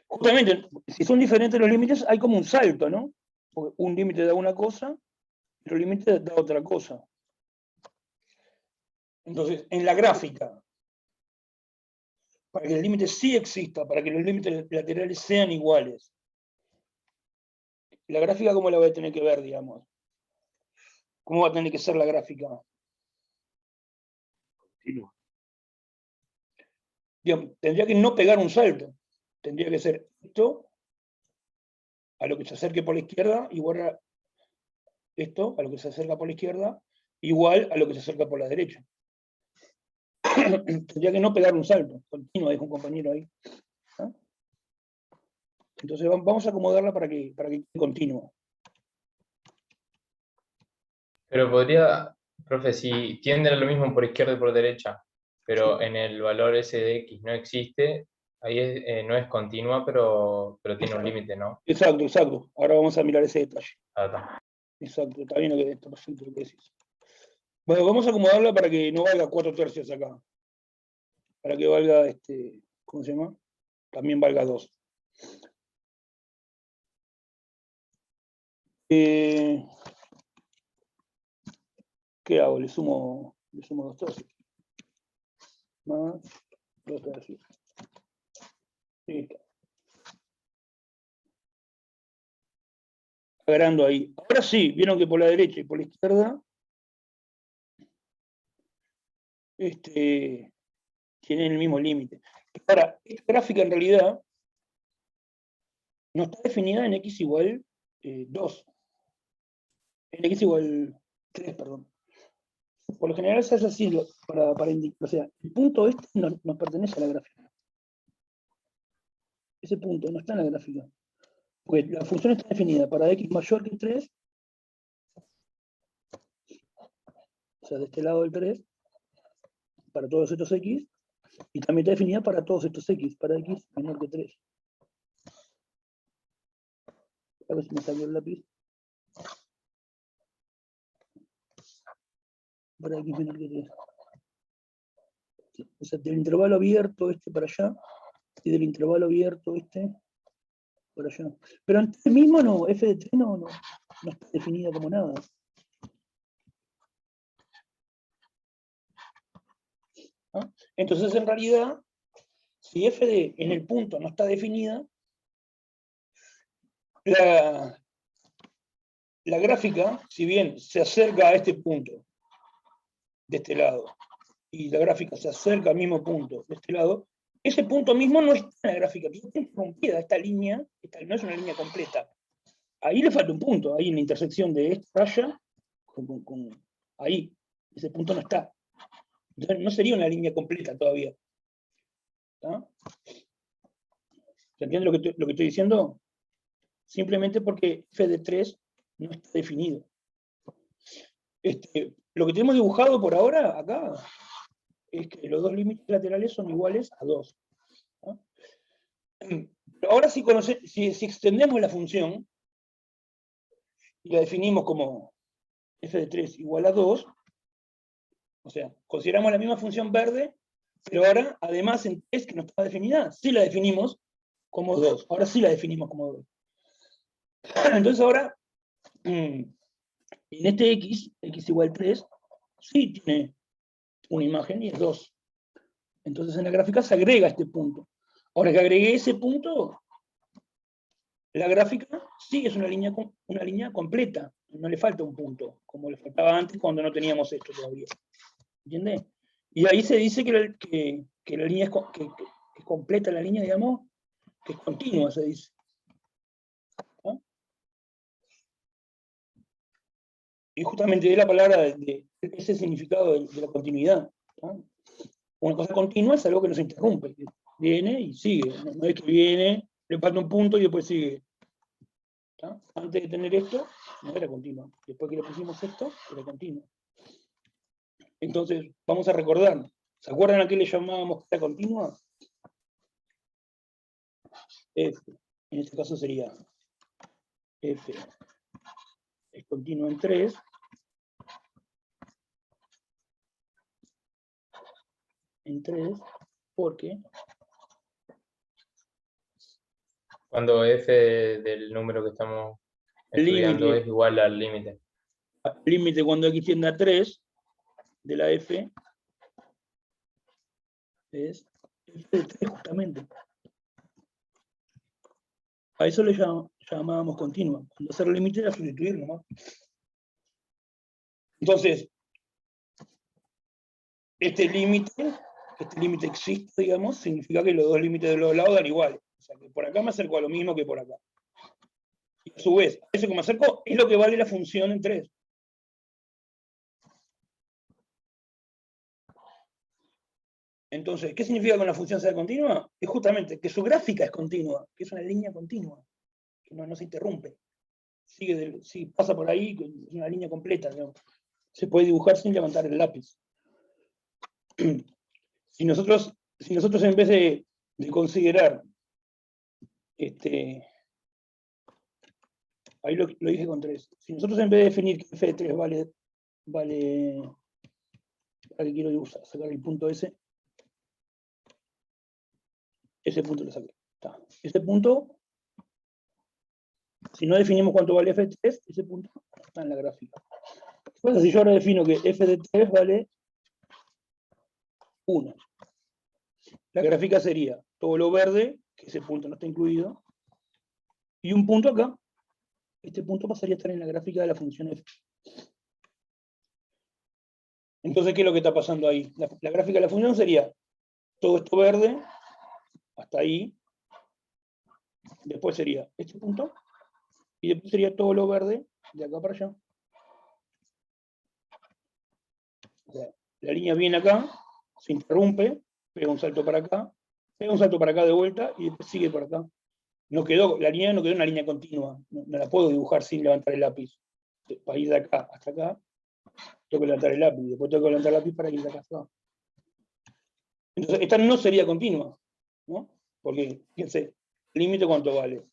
justamente, si son diferentes los límites, hay como un salto, ¿no? Porque un límite da una cosa, y otro límite da otra cosa. Entonces, en la gráfica, para que el límite sí exista, para que los límites laterales sean iguales, la gráfica, ¿cómo la voy a tener que ver, digamos? ¿Cómo va a tener que ser la gráfica? Continua. Digamos, tendría que no pegar un salto. Tendría que ser esto a lo que se acerque por la izquierda, igual a esto a lo que se acerca por la izquierda, igual a lo que se acerca por la derecha. Tendría que no pegar un salto continuo, dijo un compañero ahí. ¿Ah? Entonces vamos a acomodarla para que quede continuo. Pero podría, profe, si tienden a lo mismo por izquierda y por derecha, pero en el valor ese de x no existe, ahí no es continua, pero tiene un límite, ¿no? Exacto. Ahora vamos a mirar ese detalle. Ah, está. Exacto, está bien lo que está perfecto lo que decís. Bueno, vamos a acomodarla para que no valga 4/3 acá. Para que valga, ¿cómo se llama? También valga 2. ¿Qué hago? Le sumo 2/3. Más 2/3. Listo. Agarrando ahí. Ahora sí, vieron que por la derecha y por la izquierda tienen el mismo límite. Ahora, esta gráfica en realidad no está definida en x igual 2. En x igual 3, perdón. Por lo general se hace así para indicar. O sea, el punto nos pertenece a la gráfica. Ese punto no está en la gráfica. Porque la función está definida para x mayor que 3. O sea, de este lado del 3, para todos estos x, y también está definida para todos estos x, para x menor que 3. A ver si me salió el lápiz. Para x menor que 3. O sea, del intervalo abierto para allá, y del intervalo abierto para allá. Pero en el mismo no, f de 3 no está definida como nada. ¿Ah? Entonces, en realidad, si f en el punto no está definida, la gráfica, si bien se acerca a este punto, de este lado, y la gráfica se acerca al mismo punto, de este lado, ese punto mismo no está en la gráfica, está interrumpida, esta línea, no es una línea completa. Ahí le falta un punto, ahí en la intersección de esta raya, ahí, ese punto no está. Entonces no sería una línea completa todavía. ¿Está? ¿Se entiende lo que estoy diciendo? Simplemente porque f de 3 no está definido. Lo que tenemos dibujado por ahora, acá, es que los dos límites laterales son iguales a 2. ¿No? Pero ahora si extendemos la función, y la definimos como f de 3 igual a 2, o sea, consideramos la misma función verde, pero ahora, además, en 3 que no estaba definida, sí la definimos como 2. Ahora sí la definimos como 2. Entonces ahora, en este x igual 3, sí tiene una imagen y es 2. Entonces en la gráfica se agrega este punto. Ahora que agregué ese punto, la gráfica sí es una línea completa. No le falta un punto, como le faltaba antes cuando no teníamos esto todavía. ¿Entiende? Y ahí se dice que la línea es completa, la línea, digamos, que es continua, se dice. ¿No? Y justamente es la palabra de ese significado de la continuidad. ¿No? Una cosa continua es algo que no se interrumpe, que viene y sigue. No es que viene, le falta un punto y después sigue. ¿Está? Antes de tener esto, no era continua. Después que le pusimos esto, era continua. Entonces, vamos a recordar. ¿Se acuerdan a qué le llamábamos que era continua? F. En este caso sería F es continua en 3. En 3, porque Cuando f del número que estamos estudiando límite. Es igual al límite. El límite cuando x tiende a 3 de la f es f de 3 justamente. A eso le llamábamos continua. Cuando hacer el límite era sustituir nomás. Entonces, este límite existe, digamos, significa que los dos límites de los lados dan igual. O sea, que por acá me acerco a lo mismo que por acá. Y a su vez, a eso que me acerco es lo que vale la función en 3. Entonces, ¿qué significa que una función sea continua? Es justamente que su gráfica es continua, que es una línea continua, que no se interrumpe. Si pasa por ahí, es una línea completa, digamos. Se puede dibujar sin levantar el lápiz. Si nosotros en vez de considerar, ahí lo dije con 3, si nosotros en vez de definir que f de 3 vale Ahora que quiero sacar el punto ese. Ese punto lo saqué. Está. Ese punto, si no definimos cuánto vale f de 3, ese punto está en la gráfica. Entonces, si yo ahora defino que f de 3 vale 1, la gráfica sería todo lo verde, que ese punto no está incluido, y un punto acá. Este punto pasaría a estar en la gráfica de la función f. Entonces, ¿qué es lo que está pasando ahí? La gráfica de la función sería todo esto verde, hasta ahí, después sería este punto, y después sería todo lo verde, de acá para allá. O sea, la línea viene acá, se interrumpe, pega un salto para acá, pega un salto para acá de vuelta, y después sigue por acá. La línea no quedó una línea continua, no la puedo dibujar sin levantar el lápiz. Para ir de acá hasta acá, tengo que levantar el lápiz, después tengo que levantar el lápiz para ir de acá hasta acá. Entonces, esta no sería continua, ¿no? Porque, fíjense, límite cuánto vale.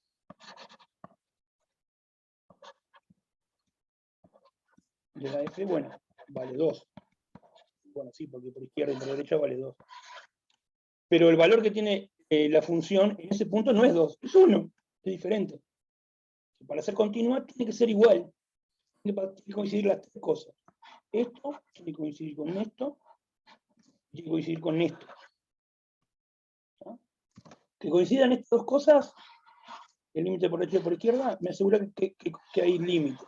De la f, bueno, vale 2. Bueno, sí, porque por izquierda y por derecha vale 2. Pero el valor que tiene la función en ese punto no es 2, es 1, es diferente. Para ser continua tiene que ser igual. Tiene que coincidir las tres cosas. Esto tiene que coincidir con esto, tiene que coincidir con esto. ¿No? Que coincidan estas dos cosas, el límite por derecha y por izquierda, me asegura que hay límite.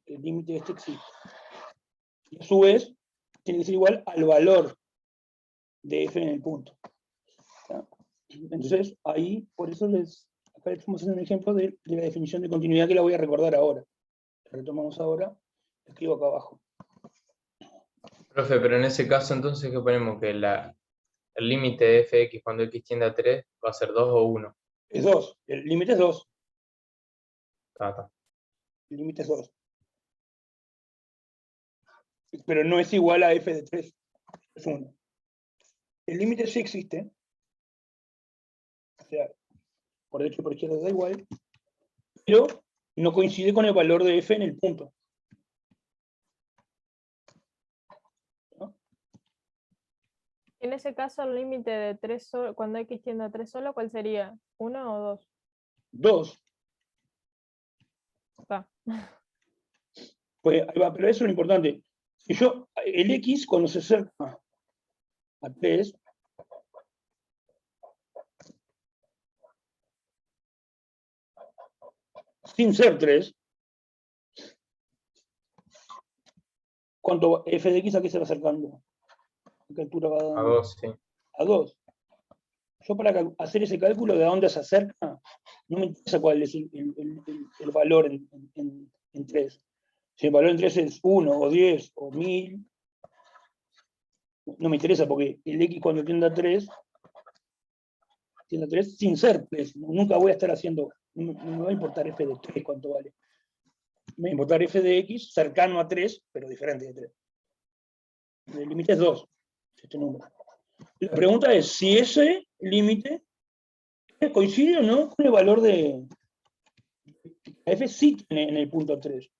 El límite este existe. Y a su vez, tiene que ser igual al valor de f en el punto. ¿No? Entonces, ahí, por eso acá estamos haciendo un ejemplo de la definición de continuidad que la voy a recordar ahora. La retomamos ahora, la escribo acá abajo. Profe, pero en ese caso entonces, ¿qué ponemos? Que el límite de fx cuando x tiende a 3 va a ser 2 o 1. Es 2, el límite es 2. Está. El límite es 2. Pero no es igual a f de 3. Es 1. El límite sí existe. O sea, por derecha y por izquierda da igual. Pero no coincide con el valor de f en el punto. ¿No? En ese caso, el límite de 3 cuando x tiende a 3 solo, ¿cuál sería? ¿1 o 2? 2. Está. Pues ahí va, pero eso es lo importante. Si yo, el x cuando se acerca a 3, sin ser 3, ¿cuánto f de x a qué se va acercando? ¿A qué altura va dando? A 2, sí. A 2. Yo para hacer ese cálculo de a dónde se acerca, no me interesa cuál es el valor en 3. Si el valor en 3 es 1 o 10 o 1000, no me interesa porque el x cuando tiende a 3 sin ser 3. Nunca voy a estar haciendo, no me va a importar f de 3 cuánto vale. Me va a importar f de x cercano a 3, pero diferente de 3. El límite es 2, este número. La pregunta es si ese límite coincide o no con el valor de f sí tiene en el punto 3.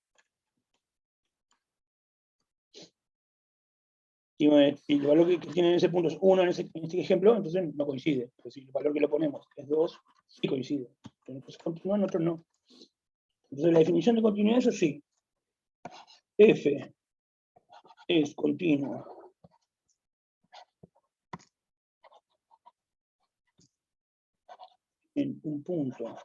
Y el valor que tiene en ese punto es 1 en este ejemplo, entonces no coincide. Pero si el valor que le ponemos es 2, sí coincide. Entonces continúa, en otro no. Entonces la definición de continuidad, eso sí. F es continua en un punto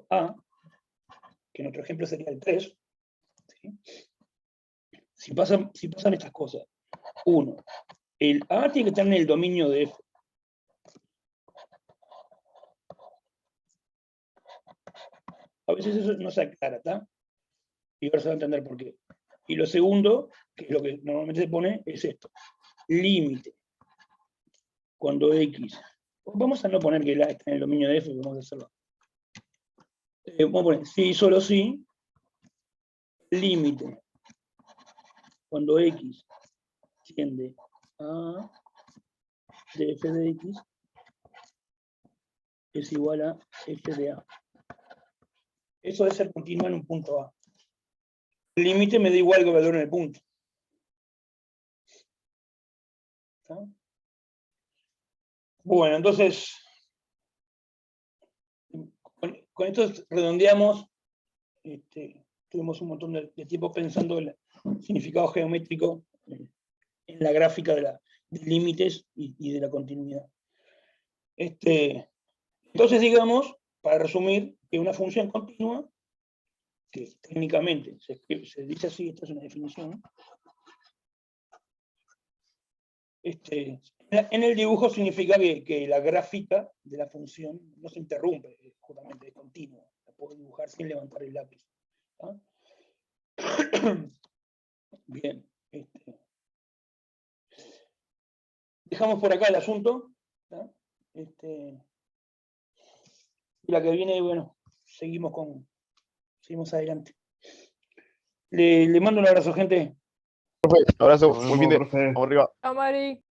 A, que en otro ejemplo sería el 3, ¿sí? Si pasan estas cosas. 1. El A tiene que estar en el dominio de F. A veces eso no se aclara, ¿está? Y ahora se va a entender por qué. Y lo segundo, que es lo que normalmente se pone, es esto. Límite. Cuando X. Vamos a no poner que el A está en el dominio de F, vamos a hacerlo. Vamos a poner sí, solo sí. Límite. Cuando X tiende a de f de X es igual a f de A. eso debe ser continua en un punto A. El límite me da igual que valor en el punto. ¿Está? Bueno, entonces, con esto redondeamos. Tuvimos un montón de tiempo pensando el significado geométrico en la gráfica de límites y de la continuidad. Entonces, digamos, para resumir, que una función continua, que técnicamente se dice así, esta es una definición, en el dibujo significa que la gráfica de la función no se interrumpe, justamente es continua, la puedo dibujar sin levantar el lápiz. ¿Ah? Bien. Dejamos por acá el asunto. ¿Ah? Y la que viene, bueno, seguimos adelante. Le mando un abrazo, gente. Profe, abrazo, Nos muy bien, vemos, profe. vamos arriba. Chao, Mari.